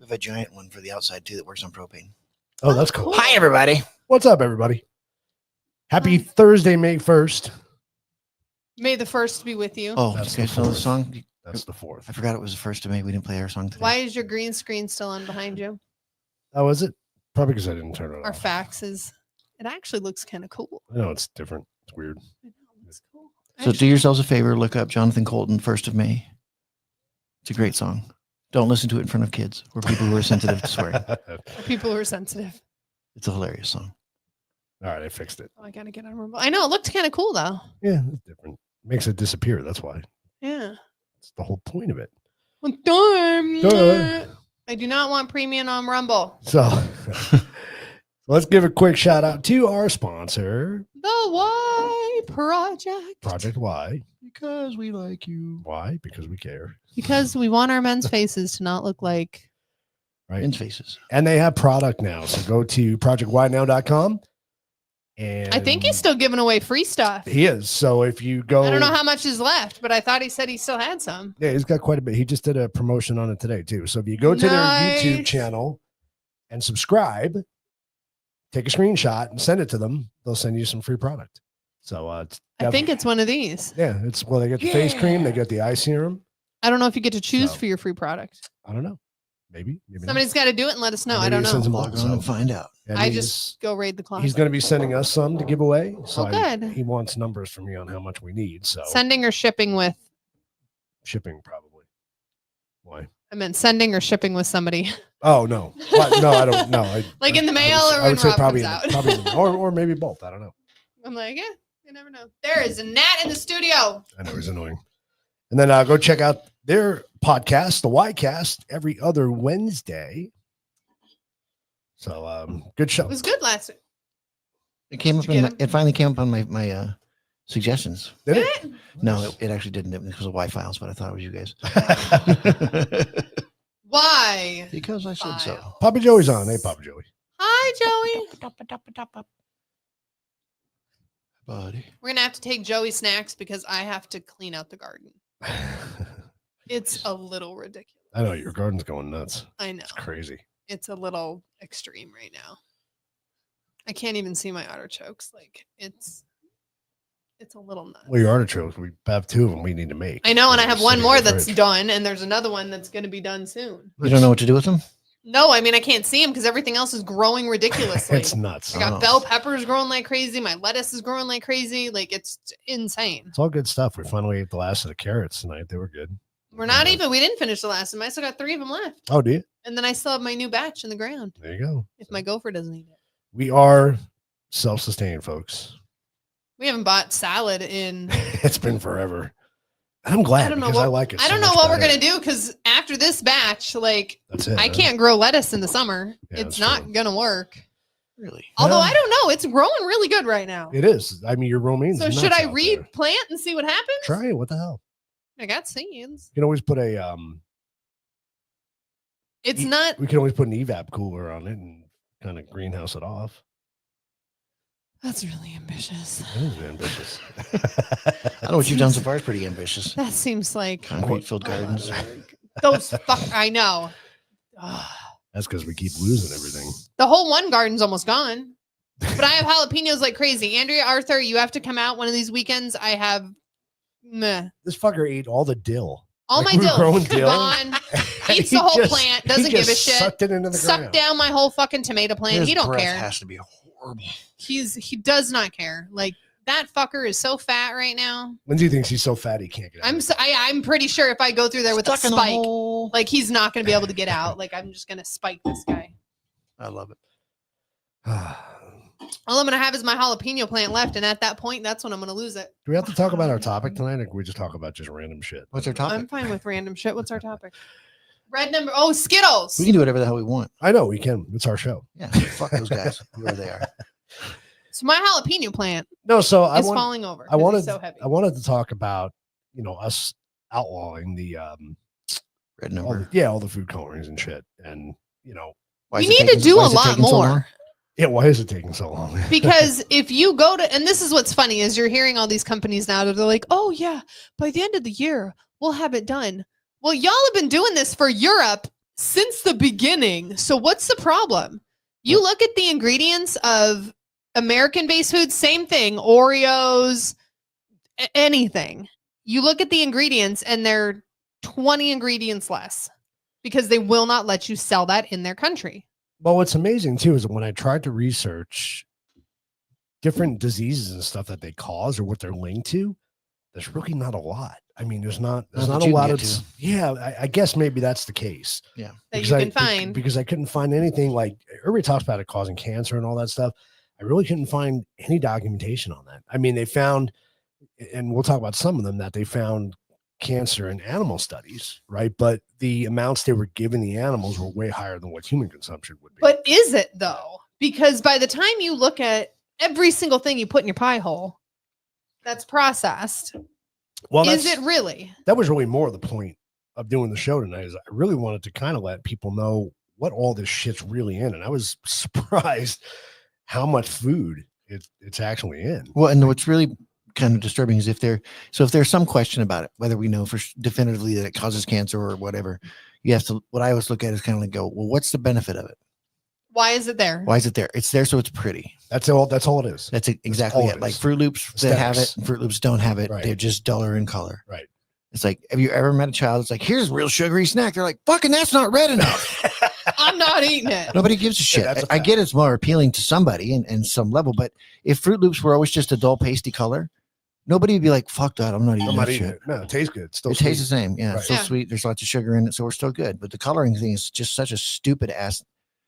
have a giant one for the outside too that works on propane. Oh, that's cool. Hi, everybody. What's up, everybody? Happy Thursday, May 1st. May the 1st be with you. Oh, That's you guys the know the fourth. song? That's the 4th. I forgot it was the 1st of May. We didn't play our song today. Why is your green screen still on behind you? Oh, is it? Probably because I didn't turn it Our off. faxes. It actually looks kind of cool. I know it's different. It's weird. I know, it looks cool. So do yourselves a favor. Look up Jonathan Colton, 1st of May. It's a great song. Don't listen to it in front of kids or people who are sensitive to swearing. People who are sensitive. It's a hilarious song. All right, I fixed it. Oh, I gotta get on Rumble. I know it looked kind of cool though. Yeah, it's different. Makes it disappear. That's why. Yeah. It's the whole point of it. Well, darn. Duh. I do not want premium on Rumble. So let's give a quick shout out to our sponsor, The Y Project. Project Y. Because we like you. Why? Because we care. Because we want our men's faces to not look like. Right. In faces. And they have product now. So go to projectwynow.com. And I think he's still giving away free stuff. He is. So if you go, I don't know how much is left, but I thought he said he still had some. Yeah, he's got quite a bit. He just did a promotion on it today too. So if you go to their YouTube channel and subscribe, take a screenshot and send it to them, they'll send you some free product. So I think it's one of these. Yeah, it's they get the face cream, they get the eye serum. I don't know if you get to choose for your free product. I don't know. Maybe somebody's got to do it and let us know. I don't know. Log on and find out. And I just go raid the closet. He's going to be sending us some to give away. So good. He wants numbers from me on how much we need. So sending or shipping with? Shipping probably. Why? I meant sending or shipping with somebody. Oh no, no, I don't know. Like in the mail or I would say when Rob comes out. probably or maybe both. I don't know. I'm like, yeah, you never know. There is a gnat in the studio. I know he's annoying. And then go check out their podcast, the Ycast, every other Wednesday. So good show. It was good last week. It came up. It finally came up on my suggestions. Did it? No, it actually didn't. It was the Y files, but I thought it was you guys. Why? Because I said so. Papa Joey's on. Hey, Papa Joey. Hi, Joey. Buddy. We're gonna have to take Joey snacks because I have to clean out the garden. It's a little ridiculous. I know your garden's going nuts. I know. It's crazy. It's a little extreme right now. I can't even see my artichokes. Like it's a little nuts. Well, your artichokes, we have 2 of them we need to make. I know, and I have one more that's fridge. done, and there's another one that's going to be done soon. You don't know what to do with them? No, I mean I can't see them because everything else is growing ridiculously. It's nuts. I got bell peppers growing like crazy. My lettuce is growing like crazy. Like it's insane. It's all good stuff. We finally ate the last of the carrots tonight. They were good. We didn't finish the last of them. I still got 3 of them left. Oh, do you? And then I still have my new batch in the ground. There you go. If my gopher doesn't eat it. We are self-sustained, folks. We haven't bought salad in. It's been forever. I'm glad because I like it. I don't know what we're going to do because after this batch, like, that's it. I can't grow lettuce in the summer. Yeah, it's not going to work. Really? Although I don't know. It's growing really good right now. It is. I mean, your romaine. So should I replant and see what happens? Try it. What the hell? I got seeds. You can always put a It's not. We can always put an evap cooler on it and kind of greenhouse it off. That's really ambitious. That is ambitious. I know what you've done so far is pretty ambitious. That seems like concrete-filled gardens. Those I know. That's because we keep losing everything. The whole one garden's almost gone. But I have jalapenos like crazy. Andrea, Arthur, you have to come out one of these weekends. I have This fucker ate all the dill. All my dill. Dill. Gone. Eats the whole plant. Doesn't give a shit. Sucked it into the ground. Sucked down my whole fucking tomato plant. He don't care. Has to be horrible. He does not care. Like that fucker is so fat right now. Lindsay thinks he's so fat he can't get out. I'm pretty sure if I go through there with a Stuck spike, like he's not going to be able to get out. Like I'm just going to spike this guy. I love it. All I'm going to have is my jalapeno plant left, and at that point, that's when I'm going to lose it. Do we have to talk about our topic tonight, or can we just talk about just random shit? What's our topic? I'm fine with random shit. What's our topic? Red number. Oh, Skittles. We can do whatever the hell we want. I know we can. It's our show. Yeah, fuck those guys, whoever they are. So my jalapeno plant. No, so is falling over. I wanted. So heavy. I wanted to talk about us outlawing the red number. All the food colorings and shit, and we need to do a lot more. Yeah, why is it taking so long? Because if you go to, and this is what's funny, is you're hearing all these companies now that they're like, oh yeah, by the end of the year, we'll have it done. Well, y'all have been doing this for Europe since the beginning. So what's the problem? You look at the ingredients of American-based foods, same thing, Oreos, anything. You look at the ingredients and they're 20 ingredients less because they will not let you sell that in their country. Well, what's amazing too is when I tried to research different diseases and stuff that they cause or what they're linked to, there's really not a lot. I mean, there's not a lot of, I guess maybe that's the case. Yeah. That you can find. Because I couldn't find anything like, everybody talks about it causing cancer and all that stuff. I really couldn't find any documentation on that. I mean, they found, and we'll talk about some of them, that they found cancer in animal studies, right? But the amounts they were giving the animals were way higher than what human consumption would be. But is it though? Because by the time you look at every single thing you put in your pie hole, that's processed. Well, is it really? That was really more the point of doing the show tonight. Is I really wanted to kind of let people know what all this shit's really in, and I was surprised how much food it's actually in. Well, and what's really kind of disturbing is if there's some question about it, whether we know for definitively that it causes cancer or whatever, you have to. What I always look at is kind of like go, well, what's the benefit of it? Why is it there? Why is it there? It's there so it's pretty. That's all it is. That's exactly it. Like Fruit Loops that have it, and Fruit Loops don't have it. Right. They're just duller in color. Right. It's like, have you ever met a child that's like, here's a real sugary snack? They're like, fucking, that's not red enough. I'm not eating it. Nobody gives a shit. I get it's more appealing to somebody and some level, but if Fruit Loops were always just a dull, pasty color, nobody would be like, fuck that. I'm not eating that shit. No, it tastes good. It tastes the same. Yeah. Right. It's still sweet. There's lots of sugar in it. So we're still good. But the coloring thing is just such a stupid ass,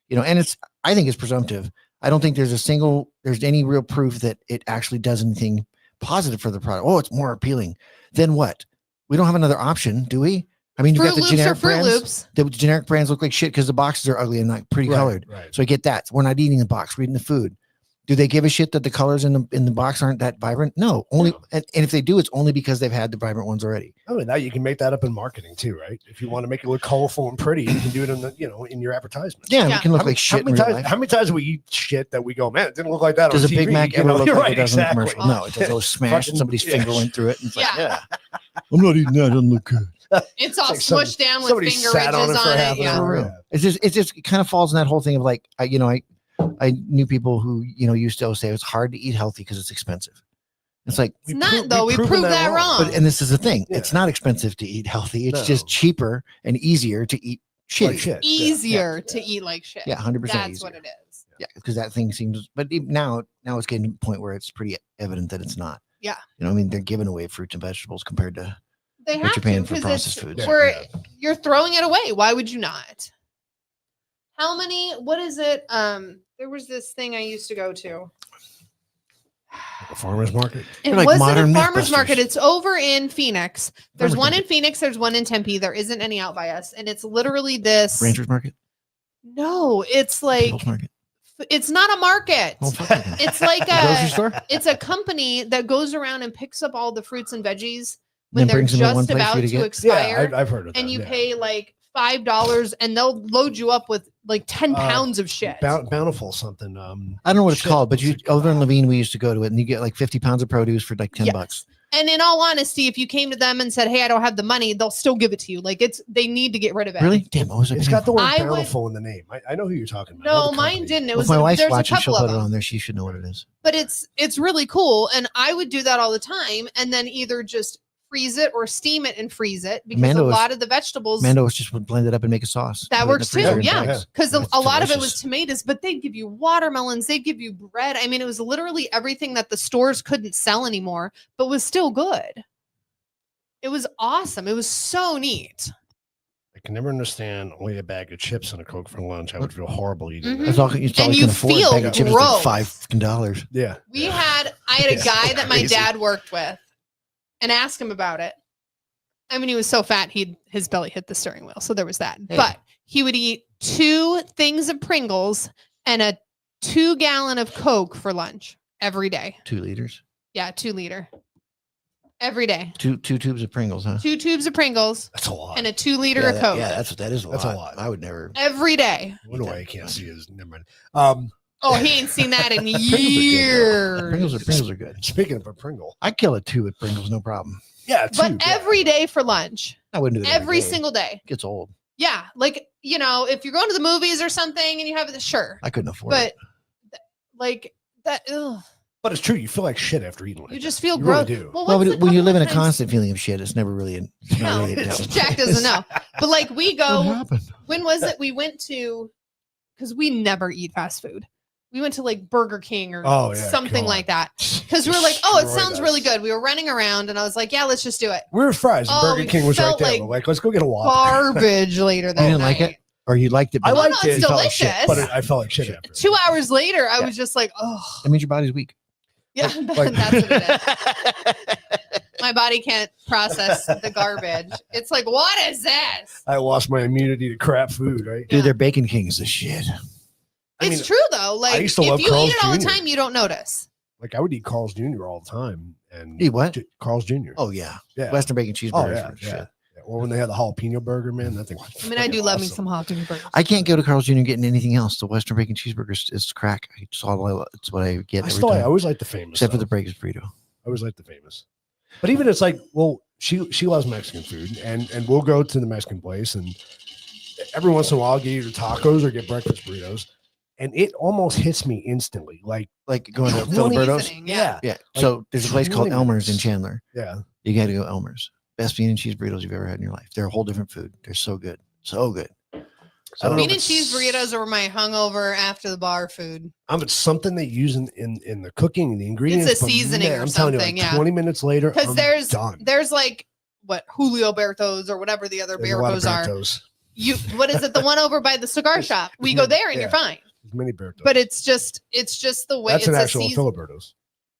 and I think it's presumptive. I don't think there's any real proof that it actually does anything positive for the product. Oh, it's more appealing. Then what? We don't have another option, do we? I mean, you got the generic brands. The generic brands look like shit because the boxes are ugly and not pretty colored. Right. So I get that. We're not eating the box. We're eating the food. Do they give a shit that the colors in the box aren't that vibrant? No. And if they do, it's only because they've had the vibrant ones already. Oh, and now you can make that up in marketing too, right? If you want to make it look colorful and pretty, you can do it in your advertisements. Yeah, it can look like shit in real life. How many times do we eat shit that we go, man, it didn't look like that on TV? Does a Big Mac ever look like it does in a commercial? Oh. No, it does. It'll smash and somebody's finger went through it. And it's like, I'm not eating that. It doesn't look good. It's all smushed down with finger ridges on it. Yeah. For real. It kind of falls in that whole thing of like, I knew people who, used to always say it's hard to eat healthy because it's expensive. It's like, it's not though. We proved that wrong. And this is the thing. Yeah. It's not expensive to eat healthy. It's just cheaper and easier to eat shitty. Like shit. Easier to eat like shit. Yeah, 100%. That's easier. what it is. Yeah, because that thing seems, but now it's getting to the point where it's pretty evident that it's not. Yeah. They're giving away fruits and vegetables compared to what you're paying for processed foods. You're throwing it away. Why would you not? What is it? There was this thing I used to go to. A farmer's market? It wasn't a farmer's market. It's over in Phoenix. There's one in Phoenix. There's one in Tempe. There isn't any out by us. And it's literally this. Rancher's Market? No, it's like. It's not a market. It's like a grocery store. It's a company that goes around and picks up all the fruits and veggies when they're just about to expire. Yeah, I've heard of that. And you pay like $5 and they'll load you up with like 10 pounds of shit. Bountiful something. I don't know what it's called, but over in Levine, we used to go to it and you get like 50 pounds of produce for like $10. And in all honesty, if you came to them and said, hey, I don't have the money, they'll still give it to you. Like they need to get rid of it. Really? Damn, it's got the word bountiful in the name. I know who you're talking about. No, mine didn't. It was my wife's watching. She'll put it on there. She should know what it is. But it's really cool. And I would do that all the time and then either just freeze it or steam it and freeze it because a lot of the vegetables. Mando was just would blend it up and make a sauce. That works too. Yeah. Because a lot of it was tomatoes, but they'd give you watermelons. They'd give you bread. I mean, it was literally everything that the stores couldn't sell anymore, but was still good. It was awesome. It was so neat. I can never understand only a bag of chips and a Coke for lunch. I would feel horrible eating that. That's all you can afford. A bag of chips is like $5. Yeah. I had a guy that my dad worked with and asked him about it. I mean, he was so fat, his belly hit the steering wheel. So there was that. Hey. But he would eat 2 things of Pringles and a 2-gallon of Coke for lunch every day. 2 liters? Yeah, 2 liter. Every day. 2 tubes of Pringles, huh? 2 tubes of Pringles. That's a lot. And a 2 liter of Coke. Yeah, that is a lot. That's a lot. I would never. Every day. One way I can't see is never mind. Oh, he ain't seen that in years. Pringles are good. Speaking of a Pringle, I'd kill a 2 with Pringles, no problem. Yeah, 2. But every day for lunch. I wouldn't do that every single day. It gets old. Yeah, like you know, if you're going to the movies or something and you have it, sure. I couldn't afford it. But like that, ugh, But it's true. You feel like shit after eating. Like you just that. feel You gross. really do. Well, Well, what's but the when you live in a couple of times- constant feeling of shit, it's never really. It's not No, really a devil. Jack doesn't know. But like we What go, happened? when was it? We went to, because we never eat fast food. We went to like Burger King or Oh, yeah, something God. like that. Because we were like, oh, it Destroyed sounds us. really good. We were running around and I was like, yeah, let's just do it. We were fries. And Oh, Burger we King was right felt there. like We're like, let's go get a Whopper. Garbage later that You didn't like night. it? Or you liked it? I but- Oh, no, liked it's it. Felt like shit, delicious. but I felt like shit after. 2 hours later, I Yeah. was just like, oh, That means your body's weak. yeah, Like- that's what it is. My body can't process the garbage. It's like, what is this? I lost my immunity to crap food, right? Dude, Yeah. their Bacon King's the shit. I It's mean, true though. Like used to if love you Carl's eat it all the Jr. time, you don't notice. Like I would eat Carl's Jr. all the time. And Eat what? Carl's Jr. Oh yeah, yeah. Western bacon Oh, cheeseburgers. yeah, are yeah. shit. Yeah. Or when they had the jalapeno burger, man, that thing was I mean, I do freaking love me awesome. some jalapeno burgers. I can't go to Carl's Jr. getting anything else. The Western bacon cheeseburger is crack. It's what I get I every still, time. I always like the famous. Except for though. the breakfast burrito. I always like the famous. But even it's like, well, she loves Mexican food, and we'll go to the Mexican place, and every once in a while I'll get either tacos or get breakfast burritos, and it almost hits me instantly. Like, Like going to The Filiberto's. seasoning, yeah. Yeah. Like So there's a place called 20 Elmer's in minutes. Chandler. yeah. You got to go Elmer's. Best bean and cheese burritos you've ever had in your life. They're a whole different food. They're so good. So good. I don't know Bean if and it's- cheese burritos are my hungover after the bar food. It's something they use in the cooking and the ingredients. but seasoning or I'm telling you, something, like yeah. 20 minutes later, Because I'm there's done. there's like what Julio Bertos or whatever the other There's a lot of Bertos are. Bertos. You what is it? The one over by the cigar shop. We go there and Yeah. you're fine. There's many Bertos. But it's just the way that's it's an a actual season. Filiberto's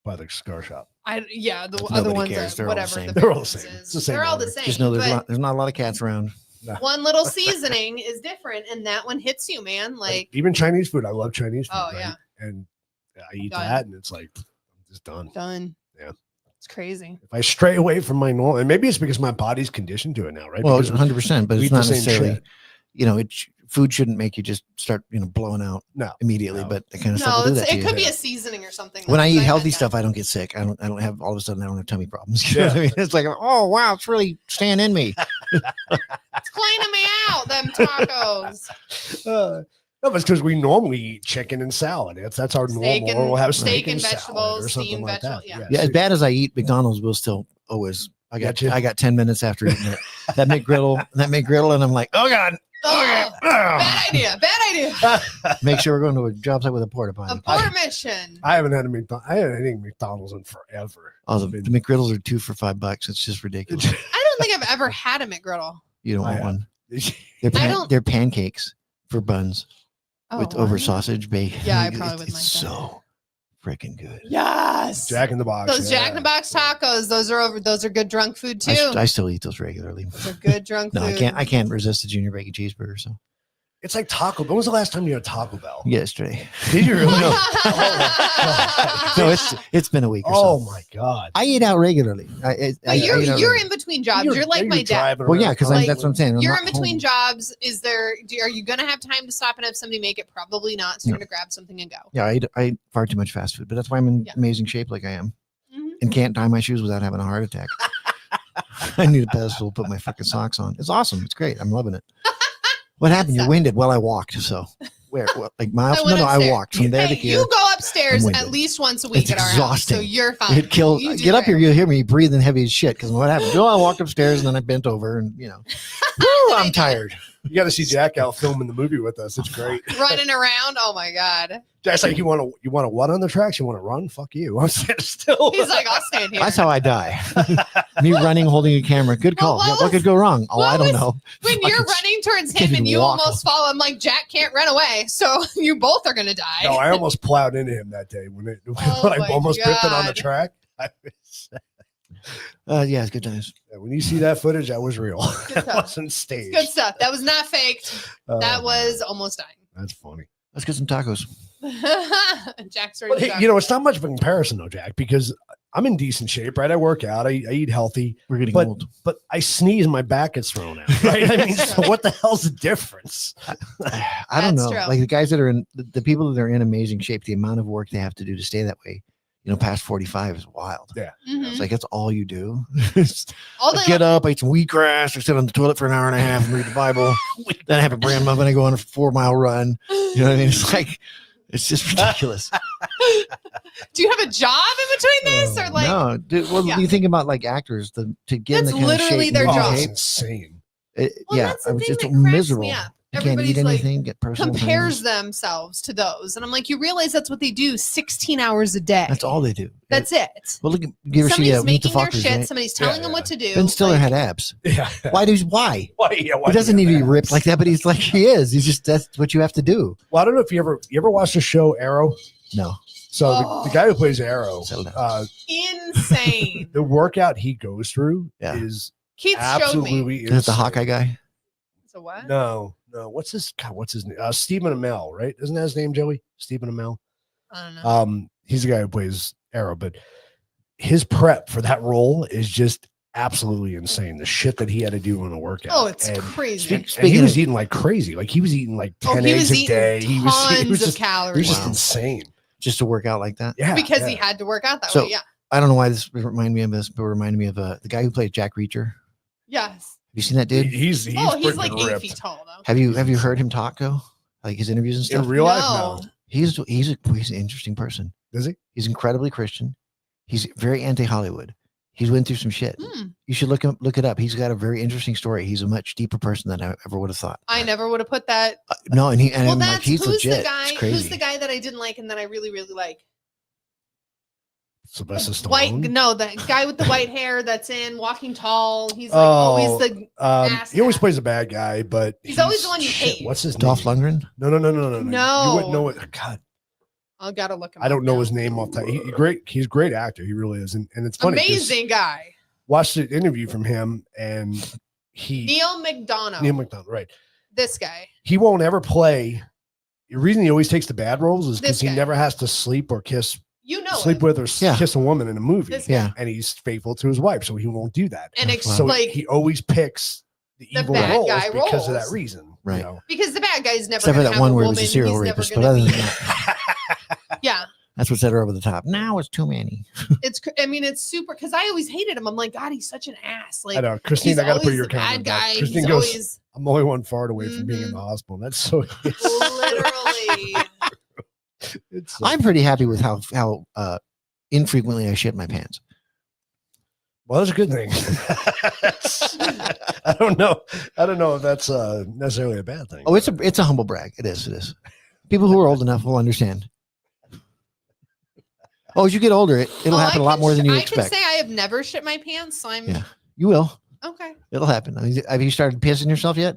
by the cigar shop. The Nobody other ones cares. are They're all the whatever. same. They're all the business same. is. It's the same They're all the owner. same. Just know but there's not a lot of cats around. one little seasoning is different, and that one hits you, man. Like, even Chinese food. I love Chinese food. oh right? yeah, And I eat Done. that, and it's like I'm just done. done. Yeah. It's crazy. If I stray away from my normal, and maybe it's because my body's conditioned to it now, right? Well, it's Because 100%, but we it's eat the not same necessarily, shit. food shouldn't make you just start, blowing out No, immediately, No. but the kind of No, stuff will do that to it you. could be a seasoning or something. When I like eat that. healthy had stuff, that. I don't get sick. I don't have all of a sudden I don't have tummy problems. You know Yeah. what I mean? It's like, oh wow, it's really staying in me. It's cleaning me out. Them tacos, no, but it's because we normally eat chicken and salad. That's our Steak normal. and- or we'll have steak steak and salad vegetables, or something steamed like that. vegetable- Yeah, as so- bad as I eat McDonald's, will still always. Gotcha. I got 10 minutes after eating it. That McGriddle, and I'm like, oh god, oh, bad idea. Bad idea. make sure we're going to a job site with a porta potty. Abort mission. I haven't had I haven't had any McDonald's in forever. Oh, the McGriddles are 2 for $5. It's just ridiculous. I don't think I've ever had a McGriddle. You don't I want have. one. I They're don't- they're pancakes for buns Oh, with over what? sausage bacon. Yeah, I probably wouldn't It's like that. so freaking good. Yes. Jack in the Box. Those Jack in the Box tacos. Those are good drunk food too. I still eat those regularly. Those are good drunk No, food. I can't resist the junior bacon cheeseburger. So It's like Taco. When was the last time you had Taco Bell? yesterday. Did you really? No. Oh, No, it's been a week or oh so. my god. I eat out regularly. But you're eat out you're regularly. in between jobs. You're like my dad. driving Well, yeah, around because Like, that's what I'm saying. I'm You're not in between home. jobs. Are you gonna have time to stop and have somebody make it? Probably not. So you're gonna grab something and go. Yeah, I eat far too much fast food, but that's why I'm in Yeah. amazing shape like I am, Mhm. and can't tie my shoes without having a heart attack. I need a pedestal to put my fucking socks on. It's awesome. It's great. I'm loving it. What happened? You're sucks. winded. Well, I walked. So where? What, like miles? I No, went no, I upstairs. walked from there to Hey, here. you go upstairs I'm at winded. least once a week It's at our house, so exhausting. you're fine. It kills. You do Get up it. here. You'll hear me breathing heavy as shit. Because what happened? I walked upstairs and then I bent over and woo, I'm tired. You got to see Jack out filming the movie with us. It's great. Running around. Oh my god. Jack's like, you want to what on the tracks? You want to run? Fuck you. I'm sitting still. He's like, I'll stand here. That's how I die. Me running, holding a camera. Good Well, call. what Yeah, what was- could go wrong? Oh, what I don't was- know. When you're Fucking running towards can't him and even you walk. almost fall, I'm like, Jack can't run away. So you both are gonna die. No, I almost plowed into him that day when Oh I my almost pipped it on the God. track. Yeah, it's good times. When you see that footage, that was real. Good That stuff. wasn't staged. Good stuff. That was not faked. That Oh, was almost That's funny. Let's get some tacos. dying. Jack's But ready hey, to you know, it's not much of a comparison though, Jack, because I'm in decent shape, right? I work out, I eat healthy, We're getting But- old. but I sneeze and my back gets thrown out, right? I mean, so what the hell's the difference? I don't That's know. true. Like the guys that are in the people that are in amazing shape, the amount of work they have to do to stay that way. past 45 is wild. Yeah. It's like, that's all you do. All I get up, I eat some wheatgrass, I sit on the toilet for an hour and a half and read the Bible. Then I have a bran muffin, I go on a 4-mile run. You know what I mean? It's like, it's just ridiculous. Do you have a job in between this, or like? No, dude, well, you think about like actors to get in That's the kind of literally shape their and job. It's shape. insane. Well, Yeah, that's the I was thing just that cracks miserable. me up. You can't eat Everybody's like, anything, get personal compares trainers. themselves to those, and I'm like, you realize that's what they do 16 hours a day. That's all they do. That's it. Well, look, you ever see Somebody's Meet the making their Fockers, shit. right? Somebody's telling them what to do. Ben Stiller like, had abs. Yeah. Why? Why? He doesn't need to be ripped like that, but he's like, he is. He's just, that's what you have to do. Well, I don't know if you ever watched the show Arrow. No. So the guy who plays Arrow, insane. the workout he goes through Yeah. is Keith showed me. absolutely Is that the Hawkeye guy? So what? No. What's his name? Stephen Amell, right? Isn't that his name, Joey? Stephen Amell. I don't know. He's the guy who plays Arrow, but his prep for that role is just absolutely insane. The shit that he had to do in a workout. Oh, it's crazy. And he was eating like crazy. Like he was eating like 10 eggs a day. He was tons just of calories. He was just insane. Just to work out like that? Yeah. Because he had to work out that So- way. Yeah. I don't know why this reminded me of this, but it reminded me of the guy who played Jack Reacher. Have Yes. you seen that dude? He's He's freaking like 8 ripped. feet tall though. Have you heard him talk though? Like his interviews and stuff? In real life, No. no. He's an interesting person. Is he? He's incredibly Christian. He's very anti-Hollywood. He's went through some shit. You should look it up. He's got a very interesting story. He's a much deeper person than I ever would have thought. I never would have put that. No, and Well, I'm that's like, he's who's legit. the guy? It's crazy. Who's the guy that I didn't like and that I really, really like? Sylvester Stallone. White, no, the guy with the white hair that's in Walking Tall. He's like always the he always plays a bad guy, but He's always the one you hate. What's his Dolph name? Lundgren? No. No. You wouldn't know it. God, I gotta look him I don't up know now. his name off the top. He's a great actor. He really is. And it's funny. 'cause Amazing guy. Watched an interview from him and Neil McDonough. Neil McDonough, right. This guy. He won't ever play. The reason he always takes the bad roles is because This he guy. never has to sleep or kiss, You know sleep it. with or Yeah. kiss a woman in a movie. This guy. Yeah. And he's faithful to his wife, so he won't do that. And it's So like he always picks the The evil bad roles guy because of roles. that reason. Right. You know? because the bad guy's never Except for gonna that have one a where he woman. was a serial He's never rapist. But gonna other be- than that, yeah, that's what set her over the top. Now it's too many. I mean, it's super because I always hated him. I'm like, God, he's such an ass. Like, I know. Christine, he's I got to put always your the bad comment back. guy. Christine He's goes, always I'm only one fart away from being in the hospital. That's so literally. it's I'm pretty happy with how infrequently I shit my pants. well, that's a good thing. I don't know if that's necessarily a bad thing. Oh, it's a humble brag. It is. People who are old enough will understand. Oh, as you get older, it'll happen a lot more than you expect. I can say I have never shit my pants, so I'm Yeah. You will. okay. It'll happen. I mean, have you started pissing yourself yet?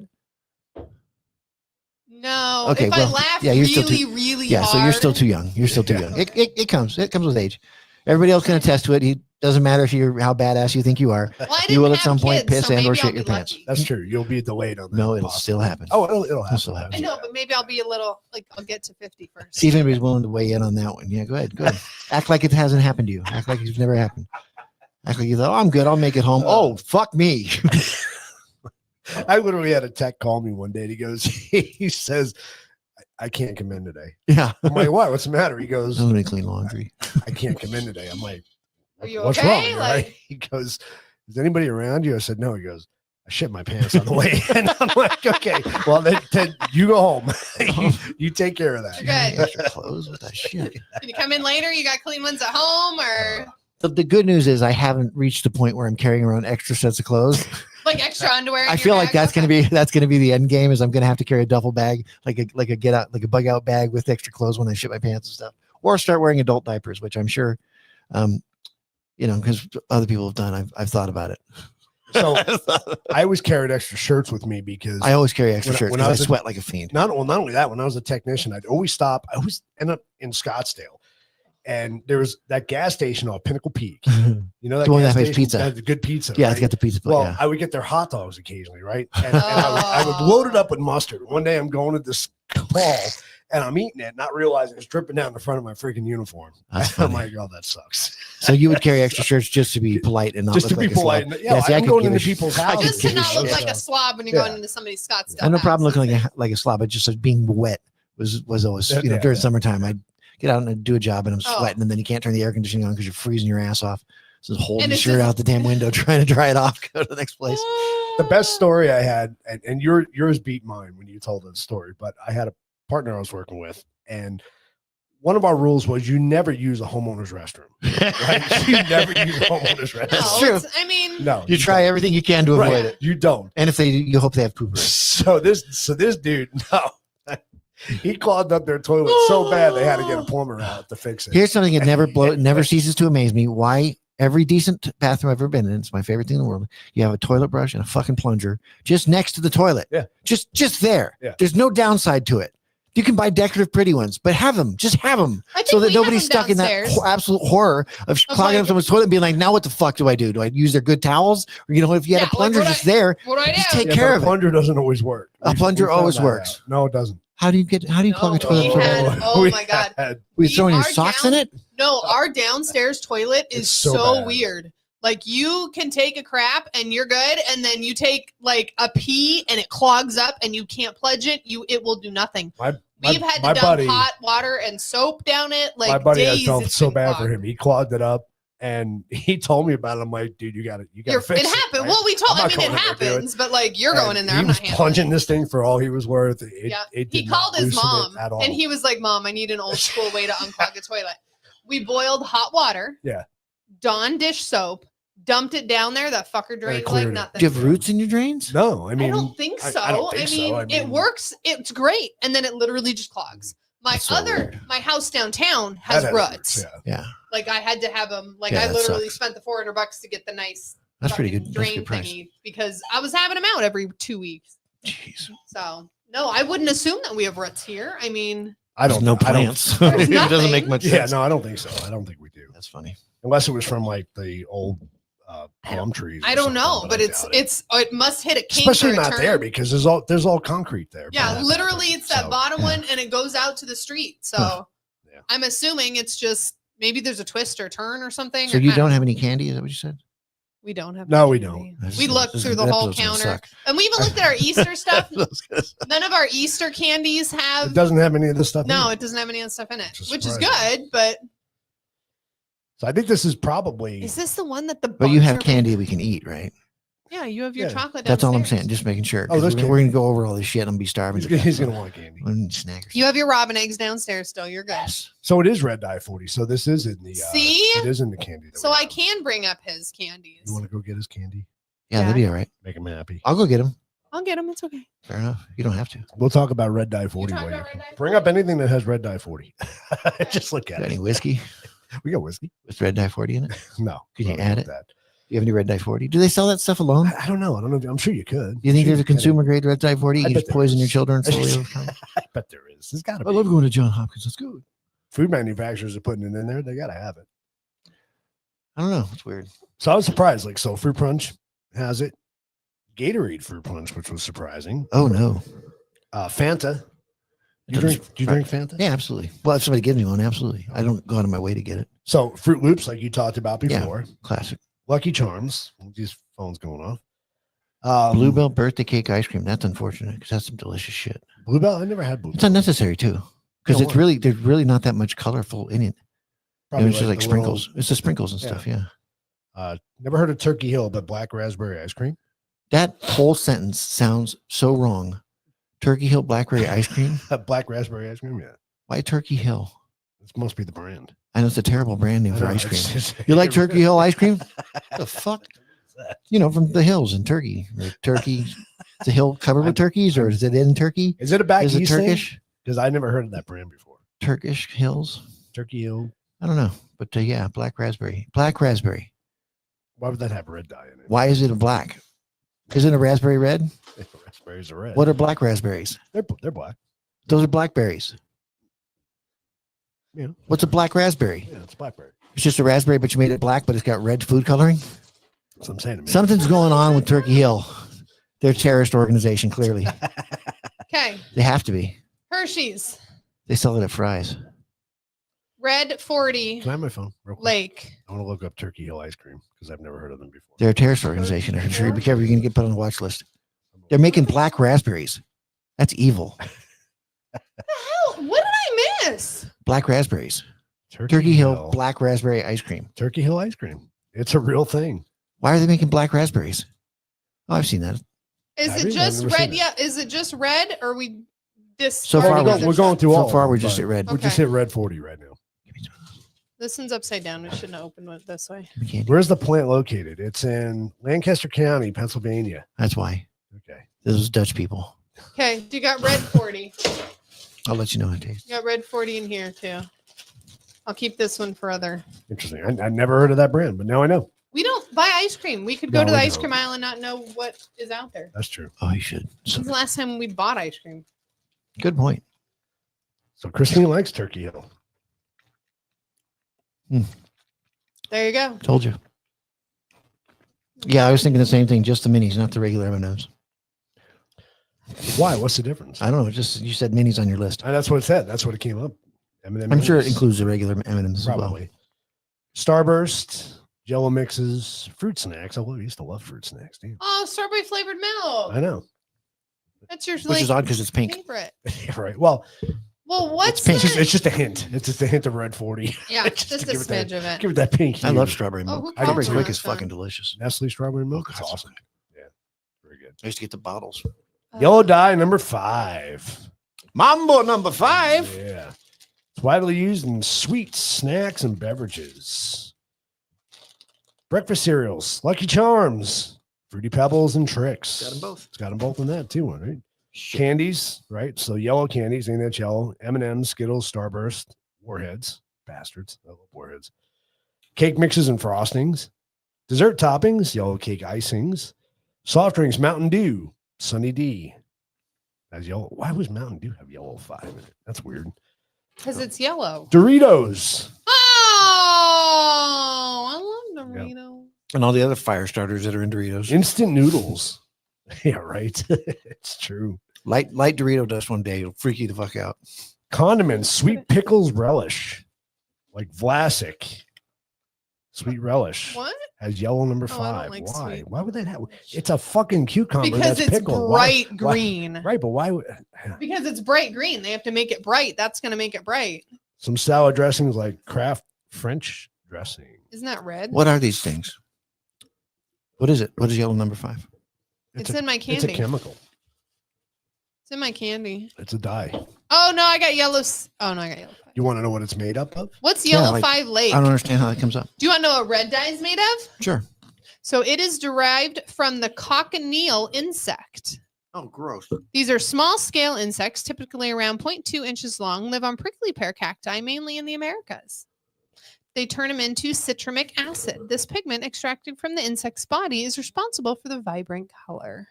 No, Okay, if well, I laugh yeah, you're still really, really Yeah, hard, so you're still too young. You're still too young. It comes with age. Everybody else can attest to it. It doesn't matter if you're how badass you think you are. Well, I You will didn't at some have point kids, piss so and or maybe shit I'll your be pants. lucky. That's true. You'll be delayed on that. No, it'll possibly. still happen. Oh, it'll happen. still happen. I know, but maybe I'll be a little like I'll get to 50 first. See if anybody's willing to weigh in on that one. Yeah, go ahead. Act like it hasn't happened to you. Act like it's never happened. Act like you thought, oh, I'm good. I'll make it home. Oh, fuck me. I literally had a tech call me one day. And he goes, he says, I can't come in today. Yeah. I'm like, what? What's the matter? He goes, I'm going to clean laundry. I can't come in today. I'm like, Are you what's okay? wrong? You're Like- right? He goes, is anybody around you? I said, no. He goes, I shit my pants on the way in. I'm like, okay, well, then you go home. you take care of that. Okay. Extra clothes with that shit. Can you come in later? You got clean ones at home or The good news is I haven't reached the point where I'm carrying around extra sets of clothes. like extra underwear? in I your feel like bag? that's going to be the end game is I'm going to have to carry a duffel bag, like a bug out bag with extra clothes when I shit my pants and stuff, or start wearing adult diapers, which I'm sure, because other people have done. I've thought about it. So I always carried extra shirts with me because I always carry extra When I- shirts when because I I was a- sweat like a fiend. not only that, when I was a technician, I'd always stop. I always end up in Scottsdale. And there was that gas station on Pinnacle Peak. You know that The one gas that makes station? pizza. That has the good pizza. Yeah, right? it's got the pizza. Well, Yeah. I would get their hot dogs occasionally, right? And I would load it up with mustard. One day I'm going to this mall and I'm eating it, not realizing it's dripping down the front of my freaking uniform. That's I'm funny. like, oh, that sucks. So you would carry extra shirts just to be polite and not Just to look be like a slob. polite. Yeah, see, I I'm could going give into a sh- people's I could houses. just to give a not look shit. like a slob when you're Yeah. going into somebody's Scottsdale. I have no problem house. looking like a slob, but just like being wet was always, Yeah, during yeah. summertime, I'd get out and do a job and I'm Oh. sweating and then you can't turn the air conditioning on because you're freezing your ass off. So holding And the it's shirt just- out the damn window, trying to dry it off, go to the next place. The best story I had, and yours beat mine when you told the story, but I had a partner I was working with, and one of our rules was you never use a homeowner's restroom. Right? You never use a homeowner's restroom. That's true. I mean, No, You try everything you can to avoid right. it. You don't. And if they do, you hope they have poopers. So this dude, no, he clogged up their toilet so bad they had to get a plumber out to fix it. Here's something that never ceases to amaze me. Why every decent bathroom I've ever been in, it's my favorite thing in the world. You have a toilet brush and a fucking plunger just next to the toilet. Yeah. Just there. Yeah. There's no downside to it. You can buy decorative pretty ones, but have them. Just have them. I think So that we have nobody's them stuck in that downstairs. absolute horror of clogging like- up someone's toilet and being like, now what the fuck do I do? Do I use their good towels? Or, if you had Yeah, a plunger like what just there, What do I just do? take Yeah, care but of a it. plunger doesn't always work. A plunger found always that works. out. No, it doesn't. How do you plug a toilet? we so had- bad? oh my God. Were you throwing your our socks in it? No, our downstairs toilet is It's so so bad. weird. Like you can take a crap and you're good, and then you take like a pee and it clogs up and you can't pludge it. It will do nothing. We've had to my dump buddy- hot water and soap down it. Like my buddy, I days felt it's so been bad for clogged. him. He clogged it up, and he told me about it. I'm like, dude, you got to fix It it. happened. right? Well, we told. I'm I not mean, it going in there to do it. happens, but like you're going in there. He I'm was not handling plunging it. this thing for all he was worth. Yeah. It He did called not his loosen it mom, at all. and he was like, "Mom, I need an old school way to unclog a toilet." We boiled hot water. Yeah. Dawn dish soap. Dumped it down there. That fucker drained like cleared it. nothing. Do you have roots in your drains? No, I I mean, don't think so. I don't think so. I it mean- works. It's great, and then it literally just clogs. That's so weird. My house downtown that has has ruts. Yeah. Yeah. Like I had to have them. Like Yeah, I that literally sucks. spent the $400 to get the nice. That's pretty fucking good. That's a Drain good price. thingy because I was having them out every 2 weeks. Jeez. So no, I wouldn't assume that we have ruts here. I mean, I There's don't no I don't- plants. There's it doesn't make nothing. much Yeah, sense. no, I don't think so. I don't think we do. That's funny. Unless it was from like the old palm trees. or I don't something, know, but I it's doubt it. it must hit a kink especially or a not turn. there because there's all concrete there. Yeah, But- literally, it's that So, bottom yeah. one, and it goes out to the street. So Huh. Yeah. I'm assuming it's just maybe there's a twist or turn or something. So or you I don't have any candy? Is that what you said? We don't have. No, any we candy. This We is- looked this through is- the that whole episode's gonna counter, suck. and we even looked at our Easter stuff. That's gonna suck. None of our Easter candies It have. doesn't have any of this stuff. in No, it. it doesn't have any of that stuff in it, Which is which is surprising. good. But So I think this is probably. is this the one that the? But you bugs have are- candy we can eat, right? Yeah, you have your Yeah. chocolate. That's all I'm downstairs. saying. Just making sure. Oh, 'cause there's we're going to go over all this shit. I'm going to be starving. He's gonna want candy. Snack or You have your robin eggs downstairs still. You're good. Yes. So it is red dye 40. So this is in the. See? It is in the candy. that So we I have. can bring up his candies. You want to go get his candy? Yeah, that'd be all right. Make him happy. I'll go get them. I'll get him. It's okay. Fair enough. You don't have to. We'll talk about red dye 40 talk later. about red dye Bring 40? up anything that has red dye 40. Just look at Got it. any whiskey We got whiskey. with red dye 40 in it? Do No. Can you not add with it? That. you have any red dye 40? Do they sell that stuff alone? I don't know. I don't know. I'm sure you could. Do you think Sure there's a could. consumer grade red dye 40? You I can bet just there poison your is. children slowly over time? I bet there is. There's got to I be. love going to John Hopkins. That's good. Food manufacturers are putting it in there. They got to have it. I don't know. It's weird. So I was surprised. Like, so Fruit Punch has it. Gatorade Fruit Punch, which was surprising. Oh, no. Fanta. It doesn't- Do you drink Fanta? Yeah, absolutely. Well, if somebody gives me one, absolutely. I don't go out of my way to get it. So Fruit Loops, like you talked about Yeah. before. Classic. Lucky Charms. These phones going off. Bluebell birthday cake ice cream. That's unfortunate because that's some delicious shit. Bluebell. I never had It's Bluebell. unnecessary too because No, it's why? really there's really not that much colorful in it. It's just like the sprinkles. little- It's the sprinkles and Yeah. stuff. Yeah. Never heard of Turkey Hill, but black raspberry ice cream. That whole sentence sounds so wrong. Turkey Hill blackberry ice cream. Black raspberry ice cream. Yeah, Why Turkey Hill? this must be the brand. I know it's a terrible brand name I for know, ice it's cream. just- You like Turkey Hill ice cream? The fuck? You know, from the hills in Turkey. Like Turkey, the hill covered with turkeys, or is it in Turkey? Is it a back Is it east thing? Turkish? Because I never heard of that brand before. Turkish hills? Turkey Hill. I don't know, but yeah, black raspberry. Black raspberry. Why would that have red dye in it? Why is it a black? Isn't a raspberry red? Raspberries are red. What are black raspberries? They're black. Those are blackberries. Yeah. What's a black raspberry? Yeah, it's blackberry. It's just a raspberry, but you made it black, but it's got red food coloring. That's what I'm saying to me. Something's going on with Turkey Hill. They're a terrorist organization, clearly. Okay. They have to be. Hershey's They sell it at Fry's. Red 40 Can I have my phone real quick? Lake. I want to look up Turkey Hill ice cream because I've never heard of them before. They're a terrorist organization. I'm sure you be careful. You're going to get put on the watch list. They're making black raspberries. That's evil. The hell? What did I Yes. Black raspberries. Turkey Hill black raspberry ice cream. Turkey Hill ice cream. It's a real thing. Why are they making black raspberries? Oh, I've seen that. Is Have it you? just I've never red? seen Yeah. Is it just red, or we this? So far, we're going through all. So far, of them, we're just but at red. We just Okay. hit red 40 right now. This one's upside down. We shouldn't have opened it this way. Where's the plant located? It's in Lancaster County, Pennsylvania. That's why. Okay. Those Dutch people. Okay. You got red 40. I'll let you know how it tastes. You got red 40 in here too. I'll keep this one for other. Interesting. I never heard of that brand, but now I know. We don't buy ice cream. We could go No, to the we ice don't. cream aisle and not know what is out there. That's true. Oh, you should. When's the last time we bought ice cream? Good point. So Christine likes Turkey Hill. There you go. Told you. Yeah, I was thinking the same thing. Just the minis, not the regular M&Ms. Why? What's the difference? I don't know. Just you said minis on your list. That's what it said. That's what it came up. M&Ms. I'm sure it includes the regular M&Ms as well. Probably. Starburst, Jello mixes, fruit snacks. I used to love fruit snacks. Damn. Oh, strawberry flavored milk. I know. That's your Which is odd because it's pink. favorite. Yeah, right. Well, Well, what's It's pink. that? it's just a hint. It's just a hint of red 40. Yeah, Just just to a give it that- smidge of it. Give it that pink. I hue. love strawberry Oh, milk. who Strawberry calls quick it? is fucking delicious. Nestle strawberry milk. Oh, It's God, it's awesome. Yeah. Very good. I used to get the bottles. Yellow dye number 5. Mambo number 5. Yeah. It's widely used in sweets, snacks, and beverages. Breakfast cereals, Lucky Charms, Fruity Pebbles, and Tricks. Got them both. It's got them both in that too, right? Candies, right? So yellow candies, ain't that yellow? M&M's, Skittles, Starburst, Warheads, bastards. I love Warheads. Cake mixes and frostings. Dessert toppings, yellow cake icings. Soft drinks, Mountain Dew, Sunny D. That's yellow. Why was Mountain Dew have yellow 5 in it? That's weird. Because it's yellow. Doritos. Oh, I love Doritos. And all the other fire starters that are in Doritos. Instant noodles. Yeah, right. It's true. Light Dorito dust one day. It'll freak you the fuck out. Condiments, sweet pickles relish, like Vlasic. Sweet relish What? has yellow number Oh, I 5. don't like Why? sweet Why would that have? relish. It's a fucking cucumber. Because that's it's pickled. bright Why- green. Right, but why would Because it's bright green. They have to make it bright. That's going to make it bright. some salad dressings like Kraft French dressing? Isn't that red? What are these things? What is it? What is yellow number 5? It's a, in my it's candy. a chemical. It's in my candy. It's a dye. Oh, no, I got yellow. Oh, no, I got yellow 5. You want to know what it's made up of? What's Yeah, yellow like, 5 Lake? I don't understand how that comes up. Do you want to know what red dye is made of? Sure. So it is derived from the cochineal insect. Oh, gross. These are small scale insects, typically around 0.2 inches long, live on prickly pear cacti, mainly in the Americas. They turn them into citramic acid. This pigment extracted from the insect's body is responsible for the vibrant color.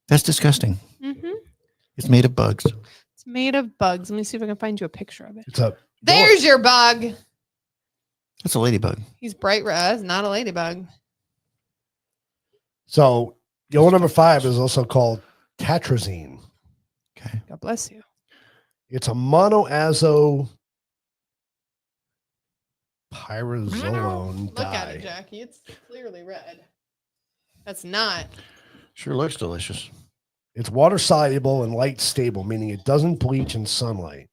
That's disgusting. Mm-hmm. It's made of bugs. It's made of bugs. Let me see if I can find you a picture of it. It's a There's your bug. That's a ladybug. He's bright red. It's not a ladybug. So yellow number 5 is also called tatrazine. Okay. God bless you. It's a monoazo pyrazolone Look at it, dye. Jackie. It's clearly red. That's not. Sure looks delicious. It's water soluble and light stable, meaning it doesn't bleach in sunlight.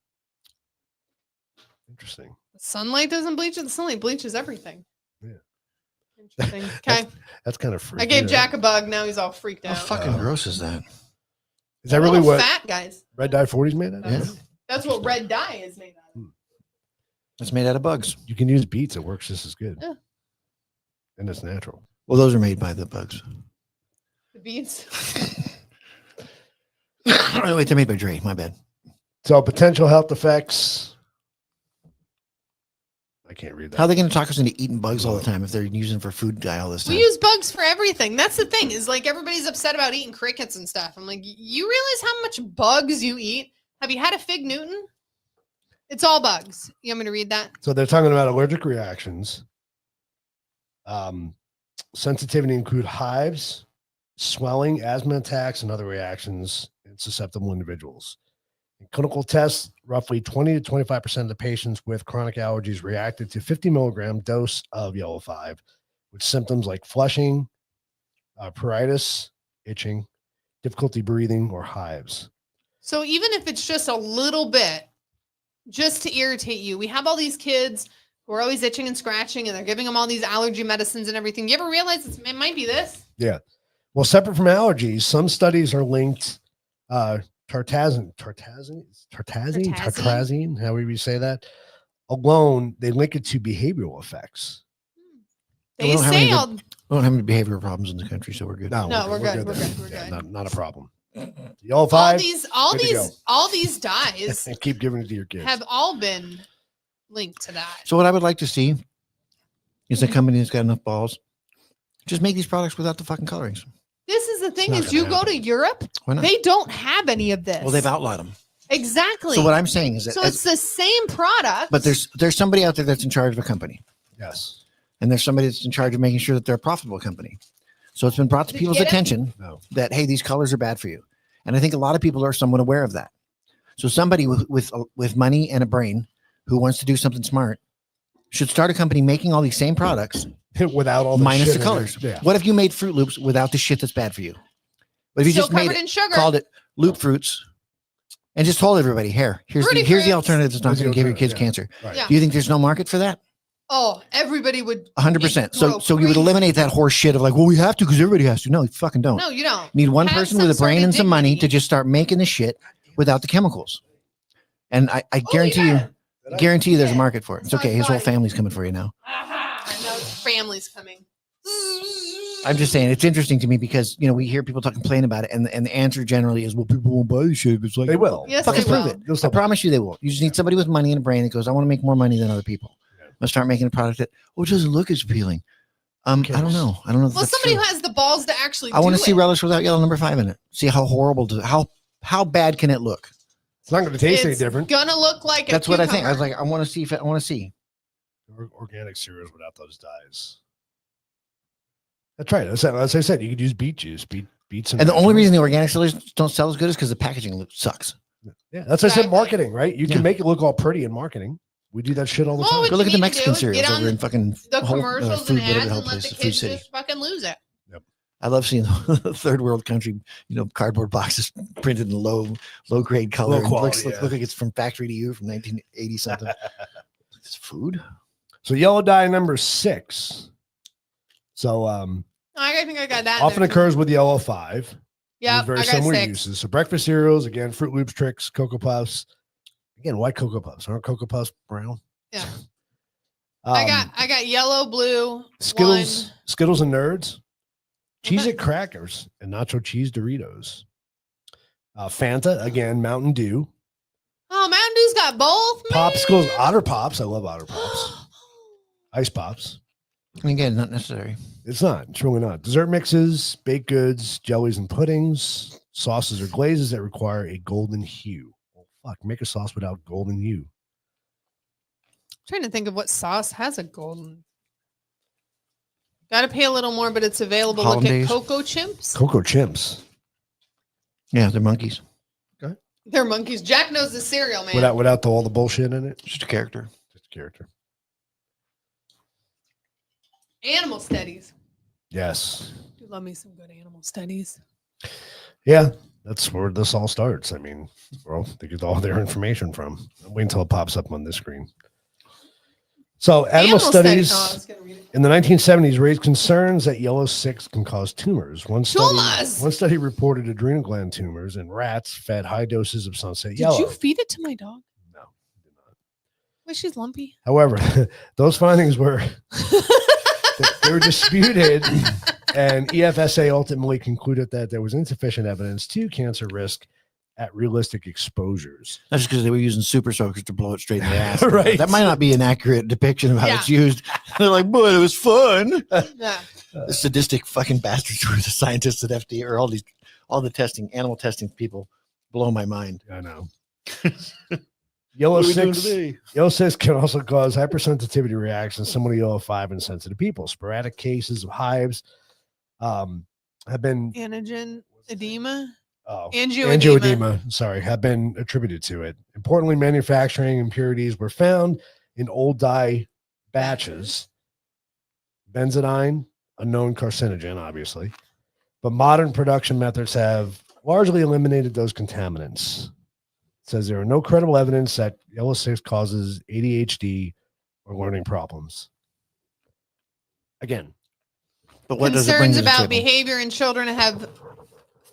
Interesting. Sunlight doesn't bleach it. The sunlight bleaches everything. Yeah. Interesting. Okay. That's kind of freaky. I gave right? Jack a bug. Now he's all freaked How out. fucking gross is that? Is that really Little what fat guys? red dye 40 is made of? Yeah. That's what red dye is made of. It's made out of bugs. You can use beets. It works just as good. Yeah. And it's natural. Well, those are made by the bugs. The beets. Oh, wait, they're made by Dre. My bad. So potential health effects. I can't read that. How are they going to talk us into eating bugs all the time if they're using for food dye all this time? We use bugs for everything. That's the thing. Is like everybody's upset about eating crickets and stuff. I'm like, you realize how much bugs you eat? Have you had a fig Newton? It's all bugs. You want me to read that? So they're talking about allergic reactions. Sensitivity include hives, swelling, asthma attacks, and other reactions in susceptible individuals. In clinical tests, roughly 20 to 25% of the patients with chronic allergies reacted to 50 milligram dose of yellow 5, with symptoms like flushing, pruritus, itching, difficulty breathing, or hives. So even if it's just a little bit, just to irritate you. We have all these kids who are always itching and scratching, and they're giving them all these allergy medicines and everything. You ever realize it might be this? Yeah. Well, separate from allergies, some studies are linked tartrazine, however you say that, alone, they link it to behavioral effects. They say all. We don't have any behavioral problems in the country, so we're good. No, we're good. We're there. good. Yeah, not a problem. Yellow 5. All these dyes and keep giving it to your kids. have all been linked to that. So what I would like to see is a company that's got enough balls. Just make these products without the fucking colorings. This is the thing: not is you gonna go to Europe, Why not? they don't have any of this. Well, they've outlawed them. Exactly. So what I'm saying is that, So it's the same product, but there's somebody out there that's in charge of a company, Yes. and there's somebody that's in charge of making sure that they're a profitable company. So it's been brought to Did you people's get it? attention No. that, hey, these colors are bad for you, and I think a lot of people are somewhat aware of that. So somebody with money and a brain who wants to do something smart should start a company making all these same products Without all the minus shit the in colors. it. Yeah. What if you made Fruit Loops without the shit that's bad for you? But if you still just made covered it, in sugar. called it Loop Fruits, and just told everybody, here's Fruity the Fruits. alternative that's not Here's the going to give your kids alternative, cancer. Right. Yeah. Do you think there's no market for that? Oh, everybody would 100%. go So you would crazy. eliminate that horse shit of like, well, we have to because everybody has to. No, you fucking don't. No, you don't. You need one Have person some with a brain sort of and some money dignity. to just start making the shit without the chemicals. And I guarantee you, there's a market for it. It's okay. His whole family's coming for you now. I know his family's coming. I'm just saying it's interesting to me because we hear people complain about it, and the answer generally is, well, people won't buy the shit. It's like They will. Yes, fucking they prove will. it. They'll I still- promise you they will. You just need somebody with money and a brain that goes, I want to make more money than other people. Let's start making a product that it doesn't look as appealing. I don't cares? know. I don't know. If Well, that's somebody true. who has the balls to actually I want to do see it. relish without yellow number 5 in it. See how horrible how bad can it look? It's not going to taste any It's different. gonna look like That's a what I think. I was cucumber. like, I want to see. Organic cereals without those dyes. That's right. As I said, you could use beet juice, beets, And the only reason the organic cereals don't sell as good is because the packaging sucks. Yeah, that's what I said. Exactly. Marketing, right? You Yeah. can make it look all pretty in marketing. We do that shit all the Well, time. what Go look you at the need to Mexican do is cereals get over on in fucking the whole, commercials food, and whatever ads the hell and let place, the the Food kids City. just fucking lose it. I love seeing the third world country, cardboard boxes printed in low grade color. Low and quality, look yeah. like it's from factory to you from 1980 something. It's food. So yellow dye number 6. So I think I got that. often there. occurs with yellow 5. Yeah, Very I got similar 6. uses. So breakfast cereals, again, Fruit Loops, Tricks, Cocoa Puffs. Again, why Cocoa Puffs? Aren't Cocoa Puffs brown? Yeah. Um, I got yellow, blue, Skittles and Nerds, Cheez Okay. It crackers, and nacho cheese Doritos. Fanta, again, Mountain Dew, one. Oh, Mountain Dew's got both. man. Popsicles, Otter Pops. I love Otter Pops. Ice Pops. And again, not necessary. It's not. It's really not. Dessert mixes, baked goods, jellies and puddings, sauces or glazes that require a golden hue. Well, fuck, make a sauce without golden hue. Trying to think of what sauce has a golden. Got to pay a little more, but it's available. Look Hollandaise. at Cocoa Chimps. Cocoa Chimps. Yeah, they're monkeys. They're monkeys. Jack knows the cereal, man. Without all the bullshit in it. Just a character. Just a character. Animal studies. Yes. Do love me some good animal studies. Yeah, that's where this all starts. I mean, well, they get all their information from. I'm waiting until it pops up on this screen. So, animal studies Oh, I was gonna read it. in the 1970s raised concerns that yellow 6 can cause tumors. One Tumors! study reported adrenal gland tumors in rats fed high doses of sunset Did yellow. you feed it to my dog? No, I did not. Why she's lumpy? However, those findings were they were disputed, and EFSA ultimately concluded that there was insufficient evidence to cancer risk at realistic exposures. That's just because they were using super soakers to blow it straight in the ass. Right. That might not be an accurate depiction of how Yeah. it's used. They're like, boy, it was fun. Yeah. The sadistic fucking bastards who are the scientists at FDA or all the testing, animal testing people blow my mind. I know. Yellow What are we doing 6 today? Yellow 6 can also cause hypersensitivity reactions, similar to yellow 5 in sensitive people. Sporadic cases of hives have been Antigen edema. oh, Angioedema. angioedema, sorry, have been attributed to it. Importantly, manufacturing impurities were found in old dye batches. Benzidine, a known carcinogen, obviously, but modern production methods have largely eliminated those contaminants. says there are no credible evidence that yellow 6 causes ADHD or learning problems. Again, But what does it bring Concerns to the about table? behavior in children have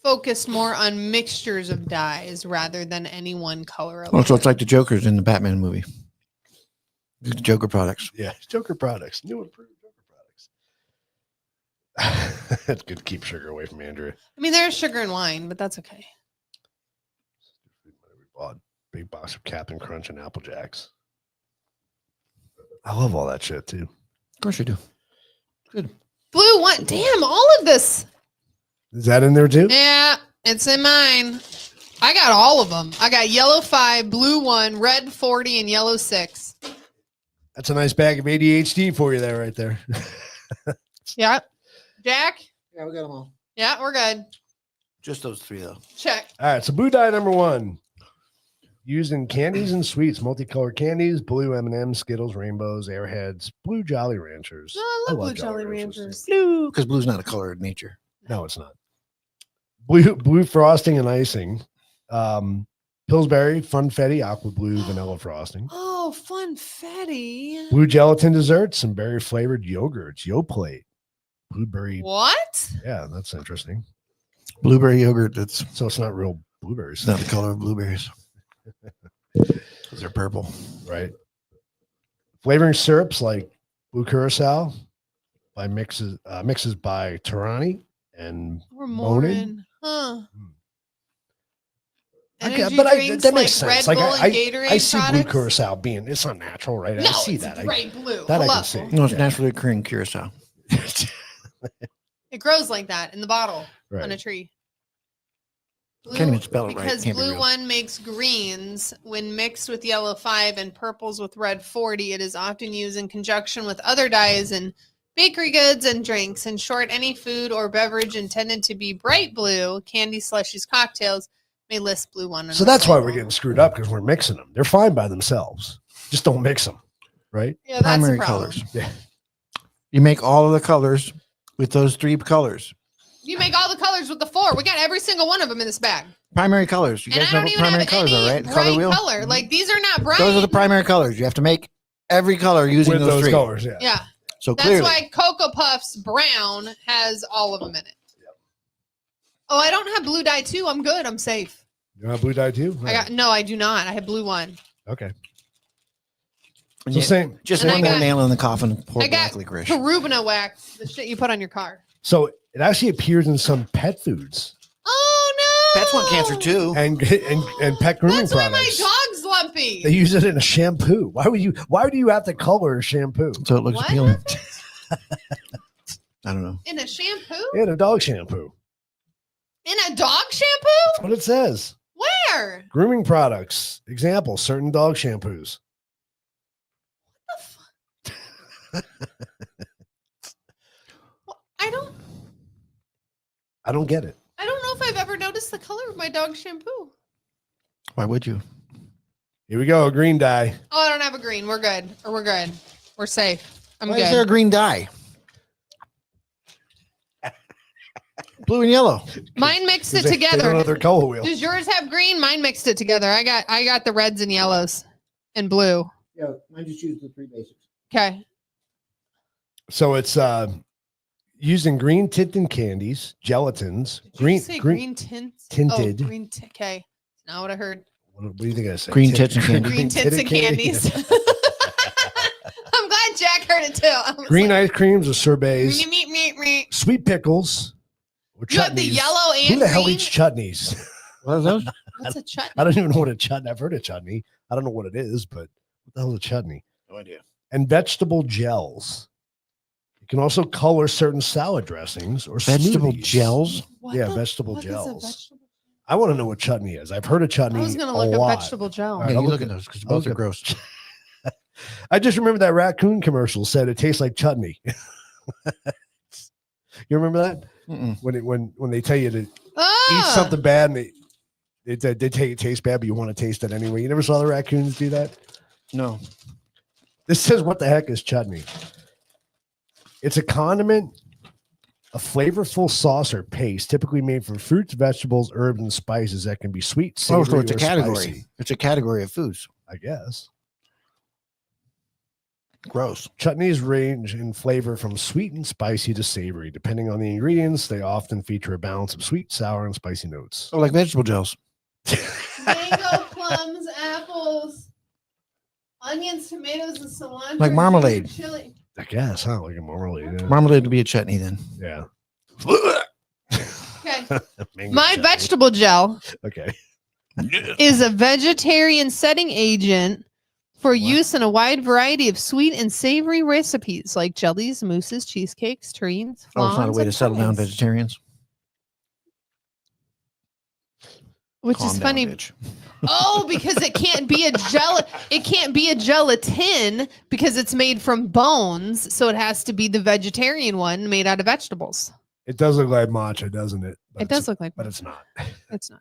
focused more on mixtures of dyes rather than any one color alone. Oh, so it's like the Jokers in the Batman movie. The Joker products. yeah, Joker products, new improved Joker products. It's good to keep sugar away from Andrew. I mean, there's sugar in wine, but that's okay. We bought a big box of Captain Crunch and Apple Jacks. I love all that shit too. Of course you do. Good. Blue one. Damn, all of this. Is that in there too? Yeah, it's in mine. I got all of them. I got yellow 5, blue 1, red 40, and yellow 6. That's a nice bag of ADHD for you there, right there. Yeah. Jack? Yeah, we got them all. Yeah, we're good. Just those 3 though. Check. All right, so blue dye number 1. Used in candies and sweets, multicolored candies, blue M&M's, Skittles, rainbows, Airheads, blue Jolly Ranchers. No, I love blue Jolly Ranchers. Blue, because blue's not a color of nature. No, it's not. Blue frosting and icing. Pillsbury, Funfetti, aqua blue, vanilla frosting. Oh, funfetti. Blue gelatin desserts and berry flavored yogurts. Yoplait. Blueberry. What? Yeah, that's interesting. Blueberry yogurt. That's So it's not real blueberries. not the color of blueberries. Because they're purple. Right. Flavoring syrups like blue curacao by mixes by Tarani and We're Monin. Morin. Huh. Okay, Energy but drinks that makes like sense. Red Like Bull and Gatorade I see blue products? curacao being it's not natural, right? No, I see it's that. bright blue. that I Hello. can see. No, it's Yeah. naturally occurring curacao. It grows like that in the bottle on a Right. tree. Can't even spell it right. Because Can't be blue real. 1 makes greens when mixed with yellow 5 and purples with red 40. It is often used in conjunction with other dyes in bakery goods and drinks. In short, any food or beverage intended to be bright blue, candy, slushies, cocktails, may list blue 1. So that's why we're getting screwed up because we're mixing them. They're fine by themselves. Just don't mix them, right? Yeah, that's Primary the problem. colors. Yeah. You make all of the colors with those 3 colors. You make all the colors with the 4. We got every single one of them in this bag. Primary colors. You And guys I know don't what even primary have colors any are, right? The bright color wheel. color. Like, these are not bright. Those are the primary colors. You have to make every color using With those those 3. colors, yeah. Yeah. So That's clearly, why Cocoa Puffs brown has all of them in it. Oh, I don't have blue dye too. I'm good. I'm safe. You have blue dye too? No, I do not. I have blue 1. Okay. and So you- same. just And one I more got- nail in the coffin. Poor I got black licorice. Carubina wax, the shit you put on your car. So it actually appears in some pet foods Oh no! Pets want cancer too. and pet grooming That's why my products. dog's lumpy. They use it in a shampoo. Why do you have to color a shampoo? So it looks What appealing. happened? I don't know. In a shampoo? In a dog shampoo. In a dog shampoo? That's what it says. Where? Grooming products. Example, certain dog shampoos. Well, I don't get it. I don't know if I've ever noticed the color of my dog shampoo. Why would you? Here we go. Green dye. Oh, I don't have a green. We're good. Or we're good. We're safe. I'm Why good. is there a green dye? Blue and yellow. Mine mixed it They don't together. know their color wheel. Does yours have green? Mine mixed it together. I got the reds and yellows and blue. Yeah, I just use the 3 basics. Okay. So it's used in green tinted candies, gelatins, Did you say green tints? tinted. Oh, green okay. Not what I heard. What do you think I said? Green tits and candy. Green tints and candies. I'm glad Jack heard it too. I was Green like, ice creams or sorbets, meep, meep, meep. sweet pickles, or You have the chutneys. yellow and Who the hell green? eats chutneys? What are those? What's a chutney? I don't even know what a chutney. I've heard of chutney. I don't know what it is, but what the hell is a chutney? No idea. And vegetable gels. You can also color certain salad dressings or Vegetable smoothies. gels. What Yeah, the vegetable fuck is a gels. vegetable- I want to know what chutney is. I've heard of chutney. I was gonna a look lot. at vegetable gel. All right, Yeah, I'll you look look at at- those because I'll both are look at- gross. I just remember that raccoon commercial said it tastes like chutney. You remember that Mm-mm. when they tell you to Ah! eat something bad and they tell you it tastes bad, but you want to taste it anyway. You never saw the raccoons do that? No. This says, what the heck is chutney? It's a condiment A flavorful sauce or paste typically made from fruits, vegetables, herbs, and spices that can be sweet, Oh, savory, so it's a or category. spicy, It's a category of foods. I guess. Gross. Chutneys range in flavor from sweet and spicy to savory. Depending on the ingredients, they often feature a balance of sweet, sour, and spicy notes. Oh, like vegetable gels. Mango, plums, apples, onions, tomatoes, and cilantro. Like marmalade. ginger, chili. I guess, huh? Like a marmalade. Yeah. Marmalade would be a chutney then. Yeah. Okay. Mango My chutney. vegetable gel Okay. is a vegetarian setting agent for use in a wide variety of sweet and savory recipes like jellies, mousses, cheesecakes, terrines. Oh, it's not a flans, way and to settle down pies. vegetarians. Which Calm is down, funny. bitch. Oh, because it can't be a gelatin because it's made from bones, so it has to be the vegetarian one made out of vegetables. It does look like matcha, doesn't it? But It does look like, but it's not. it's not.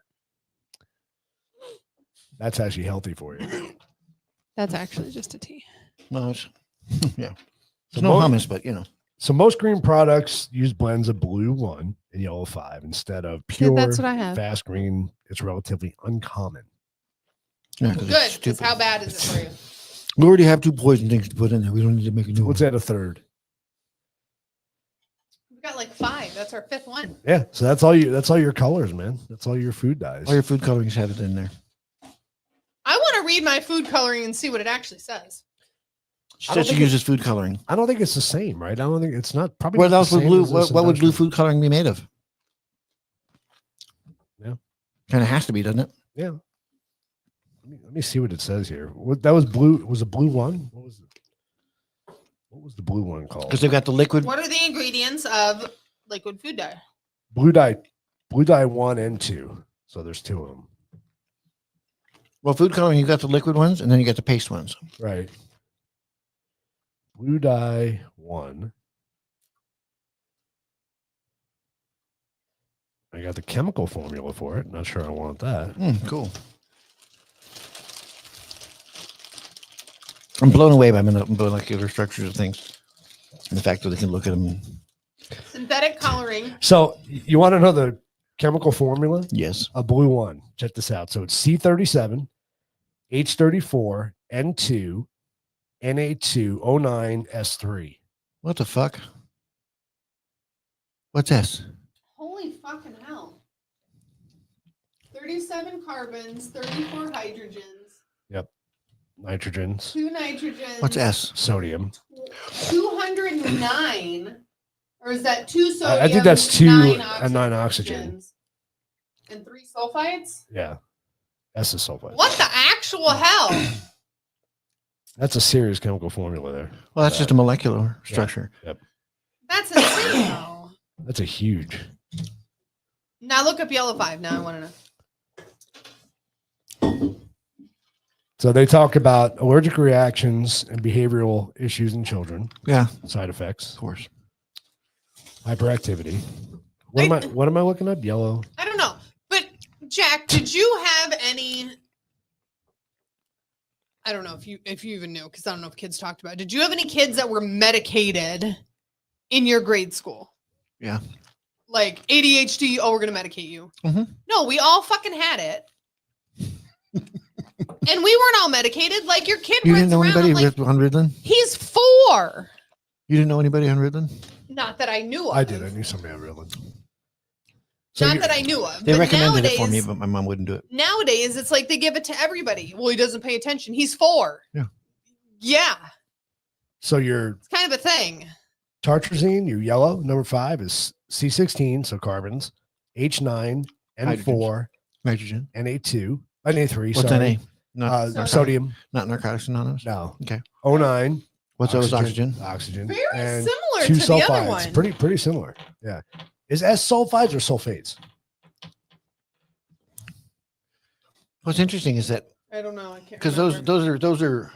That's actually healthy for you. That's actually just a tea. No, it's yeah. So It's no most- hummus, but you know. So most green products use blends of blue 1 and yellow 5 instead of pure that's what I have. fast green. It's relatively uncommon. Yeah, 'cause Good, it's because stupid. how bad is it for you? We already have 2 poison things to put in there. We don't need to make a new What's one. that, a third? We've got like 5. That's our 5th one. Yeah. So that's all your colors, man. That's all your food dyes. All your food colorings have it in there. I want to read my food coloring and see what it actually says. I don't Says she think uses food coloring. I don't think it's the same, right? I don't think it's not probably. What not else the would same blue? as this What would blue industrial. food coloring be made of? Yeah. Kind of has to be, doesn't it? Yeah. Let me see what it says here. What that was blue? Was a blue 1? What was it? What was the blue one called? Because they've got the liquid. What are the ingredients of liquid food dye? Blue dye 1 and 2. So there's 2 of them. Well, food coloring, you got the liquid ones, and then you got the paste ones. Right. Blue dye 1. I got the chemical formula for it. Not sure I want that. Cool. I'm blown away by molecular structures of things, and the fact that they can look at them. Synthetic coloring. So you want to know the chemical formula? Yes. A blue 1. Check this out. So it's C37, H34, N2, Na2, O9, S3. What the fuck? What's this? Holy fucking hell. 37 carbons, 34 hydrogens, Nitrogens, 2 nitrogens. What's S? sodium. 209. Or is that 2 sodium? I think that's 2 9 and 9 oxygen. oxygens, and 3 sulfides? Yeah. S is sulfide. What the actual hell? That's a serious chemical formula there. Well, that's just a molecular structure. That's insane, though. That's a huge. Now look up yellow 5. Now I want to know. So they talk about allergic reactions and behavioral issues in children, Yeah, side effects, of course. hyperactivity. What am I looking up? Yellow. I don't know. But Jack, did you have any? I don't know if you even knew, because I don't know if kids talked about it. Did you have any kids that were medicated in your grade school? Yeah. Like ADHD, oh, we're gonna medicate you. Mhm. No, we all fucking had it. And we weren't all medicated. Like your kid You runs didn't know around anybody like, on Ritalin? he's 4. You didn't know anybody on Ritalin? Not that I knew of. I did. I knew somebody on Ritalin. Not that I knew of. They but recommended it nowadays, for me, but my mom wouldn't do it. Nowadays, it's like they give it to everybody. Well, he doesn't pay attention. He's 4. Yeah. Yeah. So your It's kind of a thing. tartrazine, your yellow, number 5 is C16, so carbons, H9, N4, Nitrogen. Na2, Na3, What's sorry. NA? Not, Sodium, not Narcotics Anonymous? no. Okay. O9. What's those? Oxygen? Oxygen. Very and similar 2 to the other sulfides. one. Pretty similar. Yeah. Is S sulfides or sulfates? What's interesting is that I don't know. I can't because remember. those are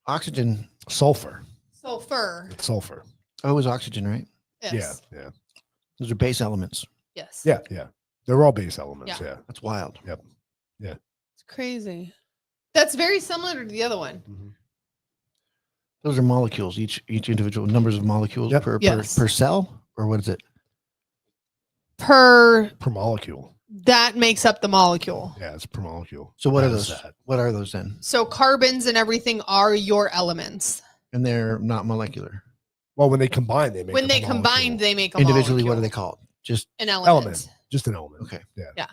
oxygen. Sulfur. Sulfur. It's sulfur. Oh, it was oxygen, right? Yes. Yeah. Those are base elements. Yes. Yeah. Yeah. They're all base elements. Yeah. That's wild. It's crazy. That's very similar to the other one. Mhm. Those are molecules. Each individual numbers of molecules Yep. per Yes. per cell or what is it? Per molecule. that makes up the molecule. Yeah, it's per molecule. So what are That is those? that. What are those then? So carbons and everything are your elements. And they're not molecular. Well, when they combine, they make When up they a combine, molecule. they make a Individually, molecule. what are they called? Just An element. Element. Just an element. okay. Yeah.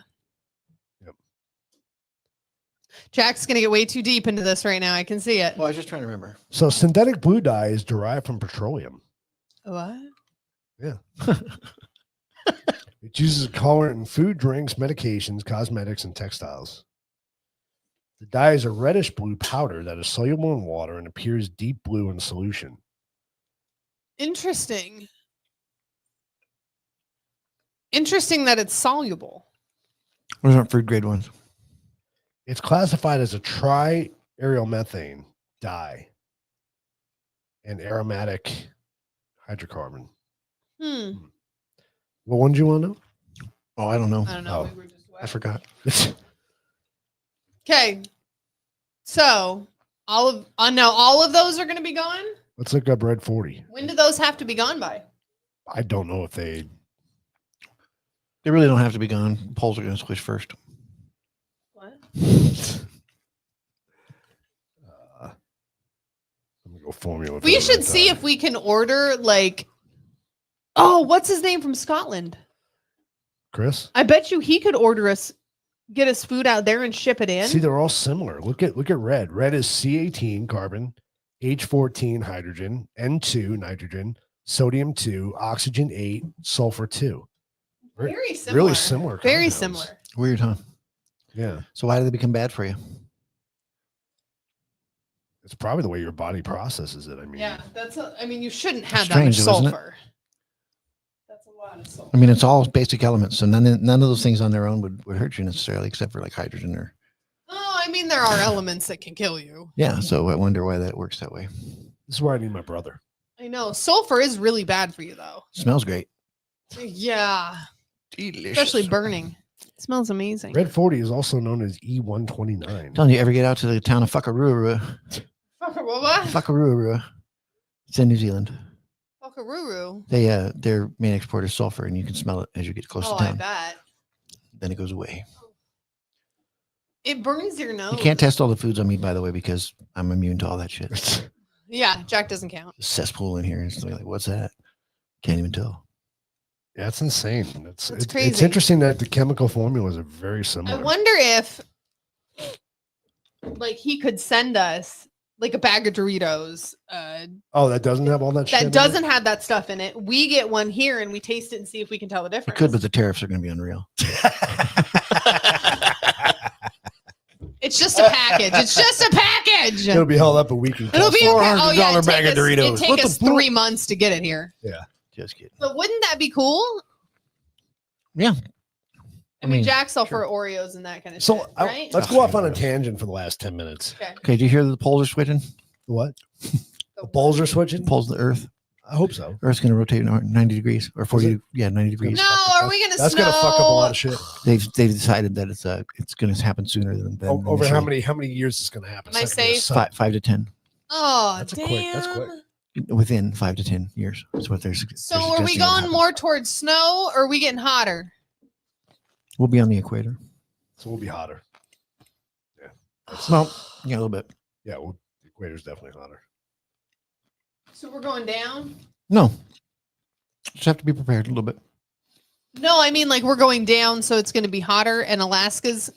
Jack's gonna get way too deep into this right now. I can see it. Well, I was just trying to remember. So synthetic blue dye is derived from petroleum. What? Yeah. It uses a colorant in food, drinks, medications, cosmetics, and textiles. The dye is a reddish blue powder that is soluble in water and appears deep blue in solution. Interesting. Interesting that it's soluble. Those aren't food grade ones. It's classified as a triarylmethane dye and aromatic hydrocarbon. What one do you want to know? Oh, I don't know. I don't know. Oh. We were just I forgot. Okay. So now all of those are going to be gone. Let's look up Red 40. When do those have to be gone by? I don't know if they. They really don't have to be gone. Polls are going to switch first. What? Let me go formula. for We the should red see dye. if we can order like, oh, what's his name from Scotland? Chris. I bet you he could get us food out there and ship it in. See, they're all similar. Look at red. Red is C18 carbon, H14 hydrogen, N2 nitrogen, sodium 2, oxygen 8, sulfur 2. Very similar. Really similar. Very compounds. similar. Weird, huh? Yeah. So why do they become bad for you? It's probably the way your body processes it. I mean, Yeah, you shouldn't have that Strange, much though, isn't it? sulfur. That's a lot of sulfur. I mean, it's all basic elements, so none of those things on their own would hurt you necessarily, except for like hydrogen or. Oh, I mean, there are elements that can kill you. Yeah, so I wonder why that works that way. this is where I need my brother. I know. Sulfur is really bad for you, though. Smells great. Yeah. Delicious. Especially burning. It smells amazing. Red 40 is also known as E129. Telling you, ever get out to the town of Whakarurua? What? Whakarurua. It's in New Zealand. Fuckaroo. Their main export is sulfur, and you can smell it as you get close Oh, to I town. bet. Then it goes away. It burns your nose. You can't test all the foods on me, by the way, because I'm immune to all that shit. Yeah, Jack doesn't count. Cesspool in here. It's like, what's that? Can't even tell. Yeah, it's insane. That's It's crazy. interesting that the chemical formulas are very similar. I wonder if, like, he could send us like a bag of Doritos. Oh, that doesn't have all that shit. That in it? doesn't have that stuff in it. We get one here and we taste it and see if we can tell the It difference. could, but the tariffs are going to be unreal. It's just a package. It's just a package. It'll be held up a week. It'll be a $400 bag of Doritos. It What take the us blue- 3 months to get it here. Just kidding. But wouldn't that be cool? Yeah. I mean, Jack's all for Oreos and that kind of So shit, right? let's go off on a tangent for the last 10 minutes. Okay. Okay, do you hear that the poles are switching? What? The poles are switching? Poles of the Earth. I hope so. Earth's going to rotate 90 degrees or 40. Yeah, 90 degrees. No, are we gonna That's snow? gonna fuck up a lot of shit. They've decided that it's going to happen sooner than Over initially. how many years is going to happen? Am I It's not gonna safe? suck. 5 to 10. Oh, That's damn. quick. Within 5 to 10 years. That's what they're So they're are we suggesting will going happen. more towards snow or are we getting hotter? We'll be on the equator. So we'll be hotter. Well, yeah, a little bit. Yeah, well, the equator's definitely hotter. So we're going down? No. Just have to be prepared a little bit. No, I mean like we're going down, so it's going to be hotter, and Alaska's.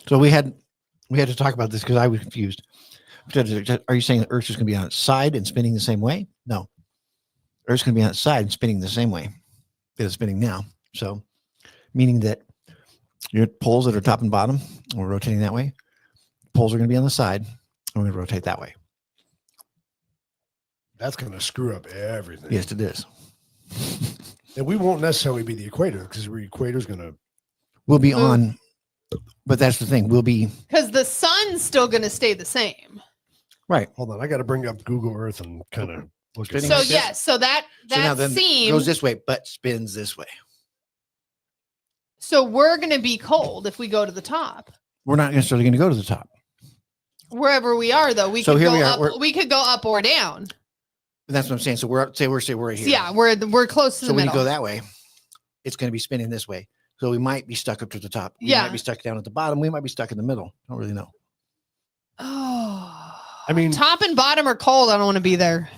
So we had to talk about this because I was confused. Are you saying the Earth's just going to be on its side and spinning the same way? No. Earth's going to be on its side and spinning the same way that it's spinning now. So, meaning that your poles that are top and bottom, we're rotating that way. Poles are going to be on the side, and we're going to rotate that way. That's going to screw up everything. Yes, it is. And we won't necessarily be the equator because the equator's going to. We'll be Move. on, but that's the thing. We'll be Because the sun's still going to stay the same. right. Hold on. I got to bring up Google Earth and kind of look at Spinning So like this? yes, so that So now then seam. goes this way, but spins this way. So we're going to be cold if we go to the top. We're not necessarily going to go to the top. Wherever we are, though, we So could here go we are, up. we're- We could go up or down. That's what I'm saying. So we're right here. Yeah, we're close to So the when middle. you go that way, it's going to be spinning this way. So we might be stuck up to the top. We Yeah. might be stuck down at the bottom. We might be stuck in the middle. I don't really know. Oh, I mean, top and bottom are cold. I don't want to be there.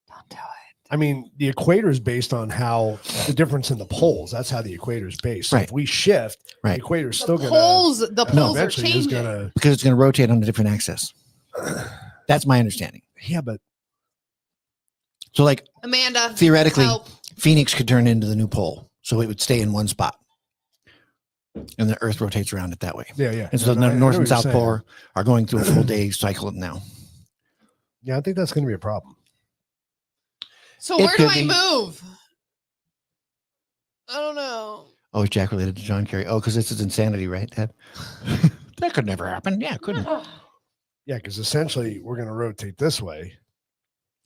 Don't do it. I mean, the equator is based on how the difference in the poles. That's how the equator is based. So Right. if we shift, Right. the equator is The still going poles to. are eventually is changing. gonna. Because it's going to rotate on a different axis. That's my understanding. Yeah, but So like Amanda, theoretically, help. Phoenix could turn into the new pole. So it would stay in one spot. And the Earth rotates around it that way. yeah. And so No, I the know North what and you're South saying. Pole are going through a full day cycle now. Yeah, I think that's going to be a problem. So It where do could I be. move? I don't know. Oh, is Jack related to John Kerry? Oh, because this is insanity, right, Dad? That could never happen. Yeah, it couldn't. Yeah, because essentially we're going to rotate this way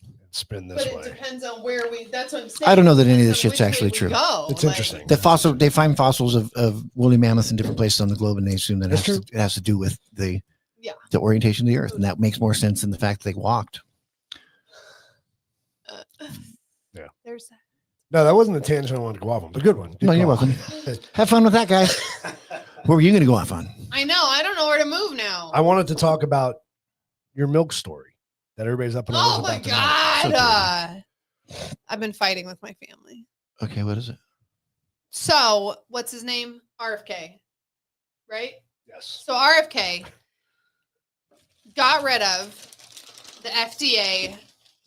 and spin this But it way. depends on where we. That's what I'm saying. I don't know that any of this Depends shit's on which actually way we true. Go. It's Like, interesting. They find fossils of woolly mammoths in different places on the globe, and they assume that That's it has to do with the Yeah. orientation of the Earth, and that makes more sense than the fact that they walked. Yeah. There's that. No, that wasn't the tangent I wanted to go off on, but good one. Good No, you're call. welcome. Have fun with that, guys. What were you going to go off on? I know. I don't know where to move now. I wanted to talk about your milk story that everybody's up and Oh my god! I've been fighting with my family. Okay, what is it? So what's his name? RFK, right? Yes. So RFK got rid of the FDA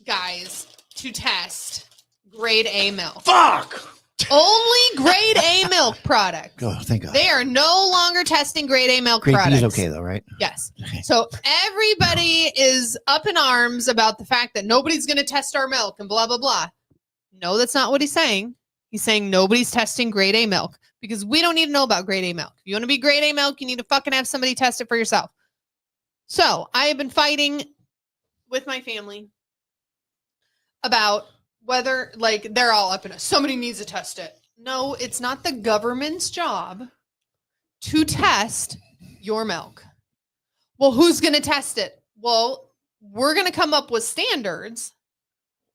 guys to test grade A milk. Fuck! Only grade A milk products. Oh, thank God. They are no longer testing grade A milk Grade B products. is okay, though, right? Yes. Okay. So everybody is up in arms about the fact that nobody's going to test our milk and blah, blah, blah. No, that's not what he's saying. He's saying nobody's testing grade A milk because we don't need to know about grade A milk. If you want to be grade A milk, you need to fucking have somebody test it for yourself. So I have been fighting with my family about whether, like, they're all up in us. Somebody needs to test it. No, it's not the government's job to test your milk. Well, who's going to test it? Well, we're going to come up with standards,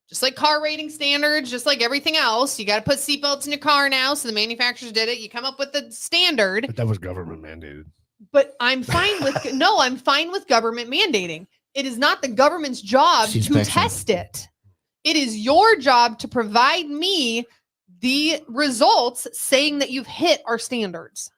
just like car rating standards, just like everything else. You got to put seatbelts in your car now. So the manufacturers did it. You come up with the standard. But that was government mandated. But I'm fine with I'm fine with government mandating. It is not the government's job It's to inspection. test it. It is your job to provide me the results saying that you've hit our standards.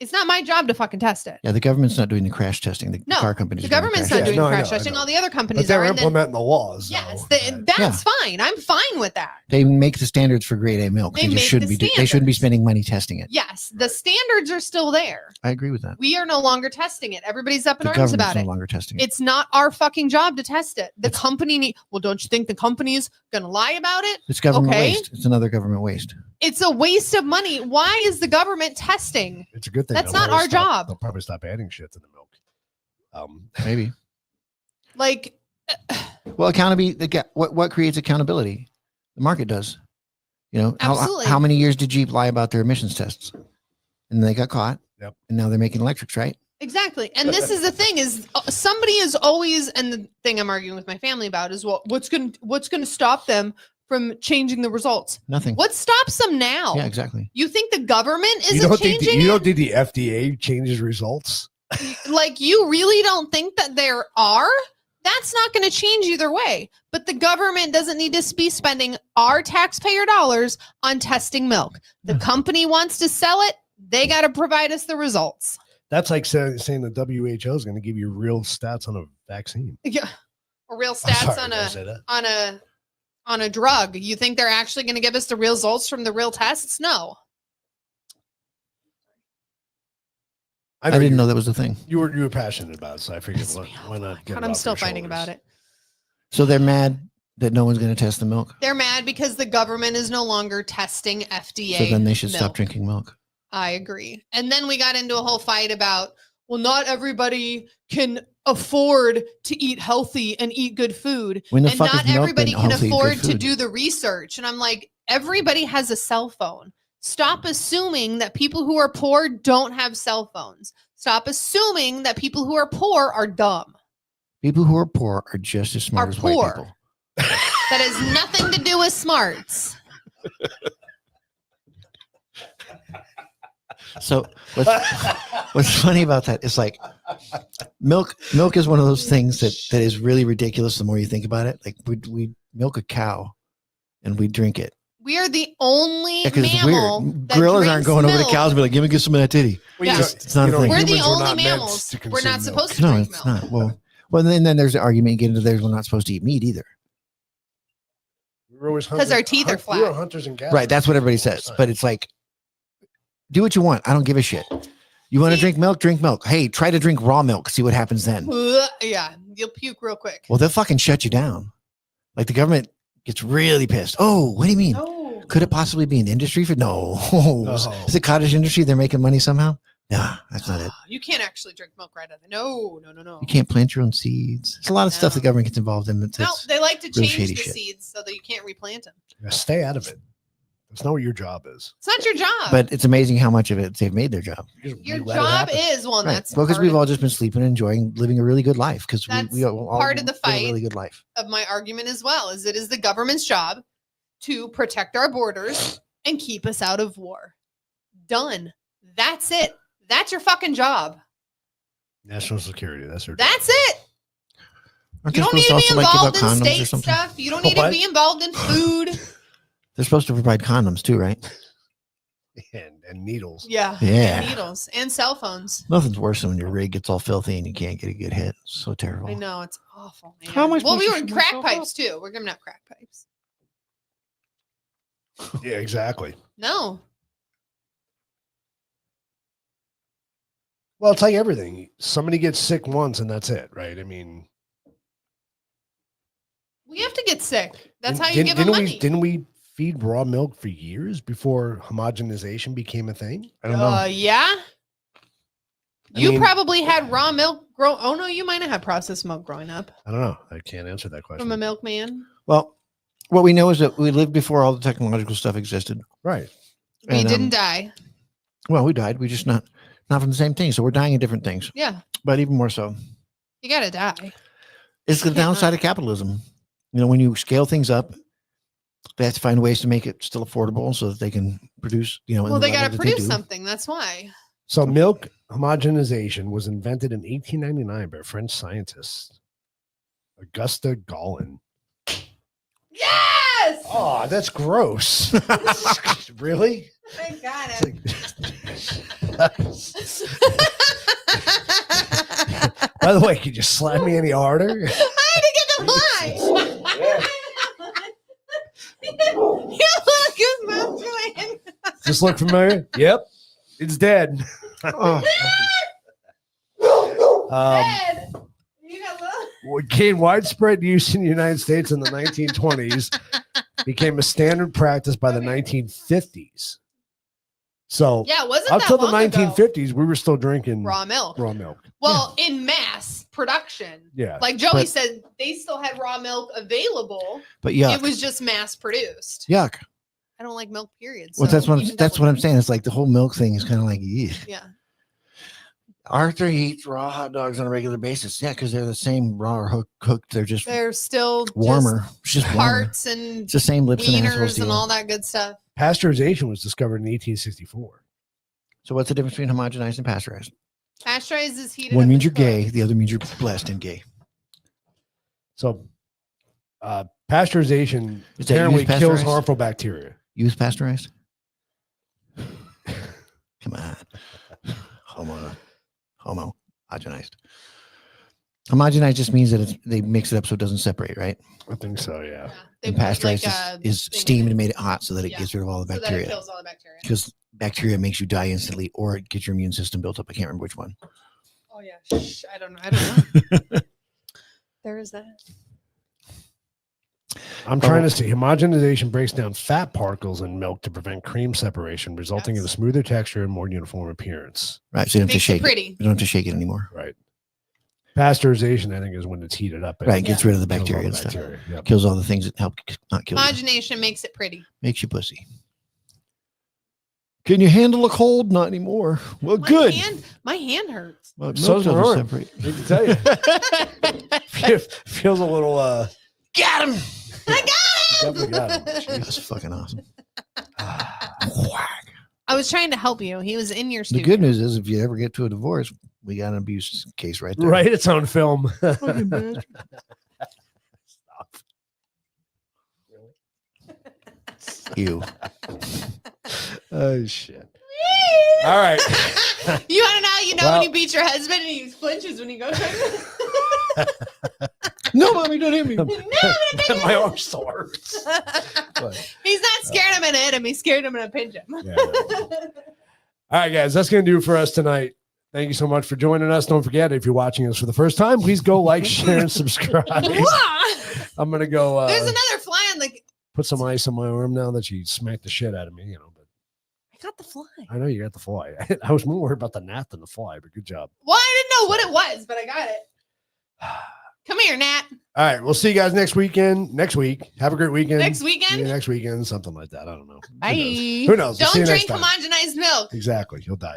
It's not my job to fucking test it. Yeah, the government's not doing the crash testing. The No, car companies. The are doing government's crash not doing No, I crash know, I testing. know. All the other But companies they're are. And then, implementing the laws. yes, though. that's fine. I'm fine with that. They make the standards for grade A milk. They They, just make shouldn't the be. They shouldn't be standards. spending money testing it. Yes, the standards are still there. I agree with that. We are no longer testing it. Everybody's up in The arms government's about no it. longer testing it. It's not our fucking job to test it. The It's- company well, don't you think the company's gonna lie about it? It's government okay. waste. It's another government waste. It's a waste of money. Why is the government testing? It's a good thing. That's They'll not probably our stop- job. They'll probably stop adding shit to the milk. Maybe. Like, Well, accountability. What creates accountability? The market does. You know, Absolutely. how many years did Jeep lie about their emissions tests? And they got caught. Yep. And now they're making electrics, right? exactly. And this is the thing is somebody is always, and the thing I'm arguing with my family about is what's going to stop them from changing the results? Nothing. What stops them now? Yeah, exactly. You think the government You isn't don't think changing you it? don't think the FDA changes results? Like, you really don't think that there are? That's not going to change either way. But the government doesn't need to be spending our taxpayer dollars on testing milk. The company wants to sell it. They got to provide us the results. That's like saying the WHO is going to give you real stats on a vaccine. Yeah. Or real I'm stats sorry, did I say that? on a drug. You think they're actually going to give us the results from the real tests? No. I didn't know that was a thing. You were passionate about it, so I figured Pisses me off. why not get God, it I'm off still your fighting shoulders. about it. So they're mad that no one's going to test the milk. They're mad because the government is no longer testing FDA. So then they should stop milk. drinking milk. I agree. And then we got into a whole fight about, well, not everybody can afford to eat healthy and eat good food. When the And fuck not has milk everybody been can healthy, good afford to food? do the research. And I'm like, everybody has a cell phone. Stop assuming that people who are poor don't have cell phones. Stop assuming that people who are poor are dumb. People who are poor are just as smart Are as poor. white people. That has nothing to do with smarts. So what's funny about that is like milk is one of those things that is really ridiculous the more you think about it. Like we milk a cow and we drink it. We are the only Because it's mammal weird. that Gorillas drinks aren't going over to milk. cows and be like, give me some of that titty. Well, Yeah. It's not a thing. We're the humans were only not meant mammals. to We're not consume supposed milk. to No, drink it's milk. not. Well, then there's the argument you get into there. We're not supposed to eat meat either. We were always 'Cause our teeth are We were flat. hunters and gatherers. Right. That's what everybody says. But it's like, do what you want. I don't give a shit. You want to See? drink milk? Drink milk. Hey, try to drink raw milk. See what happens then. Yeah, you'll puke real quick. Well, they'll fucking shut you down. Like the government gets really pissed. Oh, what do you mean? No. Could it possibly be an industry for? No. No. Is it cottage industry? They're making money somehow? Nah, that's not it. You can't actually drink milk right out of there. No. You can't plant your own seeds. There's a lot of stuff the No. government gets involved in. That's, No, they like to real change shady the shit. seeds so that you can't replant them. Yeah, stay out of it. That's not what your job is. It's not your job. but it's amazing how much of it they've made their job. your You let it job happen. is well, Right. that's Well, because part we've of- all just been sleeping and enjoying living a really good life because That's we all part of the live a fight. really good life. of my argument as well. Is it is the government's job to protect our borders and keep us out of war. Done. That's it. That's your fucking job. National security. That's her. That's it. Aren't You they don't need supposed to be also, like, give out involved in condoms or state something? stuff. You don't need What? to be involved in food. They're supposed to provide condoms too, right? and needles. Yeah. Yeah. And needles and cell phones. Nothing's worse than when your rig gets all filthy and you can't get a good hit. It's so terrible. I know it's awful. Man. How am I well, we supposed were to in shoot crack myself pipes too. We're giving out crack pipes. Yeah, exactly. No. Well, it's like everything. Somebody gets sick once and that's it, right? I mean, We have to get sick. That's how you didn't- give them didn't money. Didn't we feed raw milk for years before homogenization became a thing? I don't know. Yeah. I You mean- probably had raw milk grow. Oh no, you might have had processed milk growing up I don't know. I can't answer that question. from a milkman. Well, what we know is that we lived before all the technological stuff existed. Right. We And, didn't die. Well, we died. We just not from the same thing. So we're dying of different things, Yeah, but even more so. you gotta die. It's the Can't downside not. of capitalism. You know, when you scale things up, they have to find ways to make it still affordable so that they can produce, you know, in Well, the they level gotta that produce do. something. That's why. So milk homogenization was invented in 1899 by French scientist Augusta Gallin. Yes. Oh, that's gross. Really? I got It's By the way, could you slap me any harder? I had to get the line. You look his mouth doing. Just look familiar? Yep. It's dead. Oh, Ed, you got look. What gained widespread use in the United States in the 1920s became a standard practice by the 1950s. So Yeah, it wasn't up that till the long ago. 1950s, we were still drinking Raw milk. raw milk. Well, in mass production. Yeah. Like Joey But- said, they still had raw milk available. but yuck, It was just mass produced. yuck. I don't like milk, period. Well, so that's what even that's double what I'm milk. saying. It's like the whole milk thing is kind of like, yeah. Yeah. Arthur eats raw hot dogs on a regular basis. Yeah, because they're the same raw or cooked. They're just They're still warmer. It's just Just warmer. hearts and It's the same lips and assholes wieners and deal. all that good stuff. Pasteurization was discovered in 1864. So what's the difference between homogenized and pasteurized? Pasteurized is heated. One up means and you're cooked. gay. The other means you're blessed and gay. So pasteurization Is that apparently used kills pasteurized? harmful bacteria. Use pasteurized? Come on. Homogenized. Homogenized just means that they mix it up so it doesn't separate, right? I think so, yeah. Yeah. They And put, pasteurized like, is thing in steamed it and made it hot so that it Yeah. gets rid of all the so that it bacteria. kills all the bacteria. Because bacteria makes you die instantly or it gets your immune system built up. I can't remember which one. Oh yeah. Shh, I don't know. I don't know. There is that. I'm trying to see. Homogenization breaks down fat particles in milk to prevent cream separation, resulting in a Yes. smoother texture and more uniform appearance. Right. So you don't have to Makes it shake it. pretty. You don't have to shake it anymore. Right. Pasteurization, I think, is when it's heated up. and Right. It gets rid of the kills all bacteria the and stuff. bacteria. Yep. Kills all the things that help not kill you. Homogenation makes it pretty. Makes you pussy. Can you handle a cold? Not anymore. Well, good. My hand hurts. Well, So milk does doesn't mine. separate. I can tell you. Feels a little Got him. I got him. definitely got him. That's fucking awesome. I was trying to help you. He was in your The studio. good news is, if you ever get to a divorce, we got an abuse case right there. Right, it's on film. Fucking bastard. You. Oh shit. All right. You want to know? You know Well- when you beat your husband and he flinches when you go. No, mommy, don't hit me. My arm still hurts. But, He's not scared I'm gonna hit him. He's scared I'm gonna pinch him. yeah. All right, guys, that's going to do it for us tonight. Thank you so much for joining us. Don't forget, if you're watching us for the first time, please go like, share, and subscribe. I'm going to go There's another fly on the. put some ice on my arm now that you smacked the shit out of me. You know, but I got the fly. I know you got the fly. I was more worried about the gnat than the fly, but good job. Well, I didn't know what it was, but I got it. Come here, Nat. All right, we'll see you guys next week. Have a great weekend. Next weekend. Yeah, next weekend, something like that. I don't know. Bye. Who knows? We'll see Don't you next drink time. homogenized milk. Exactly. You'll die.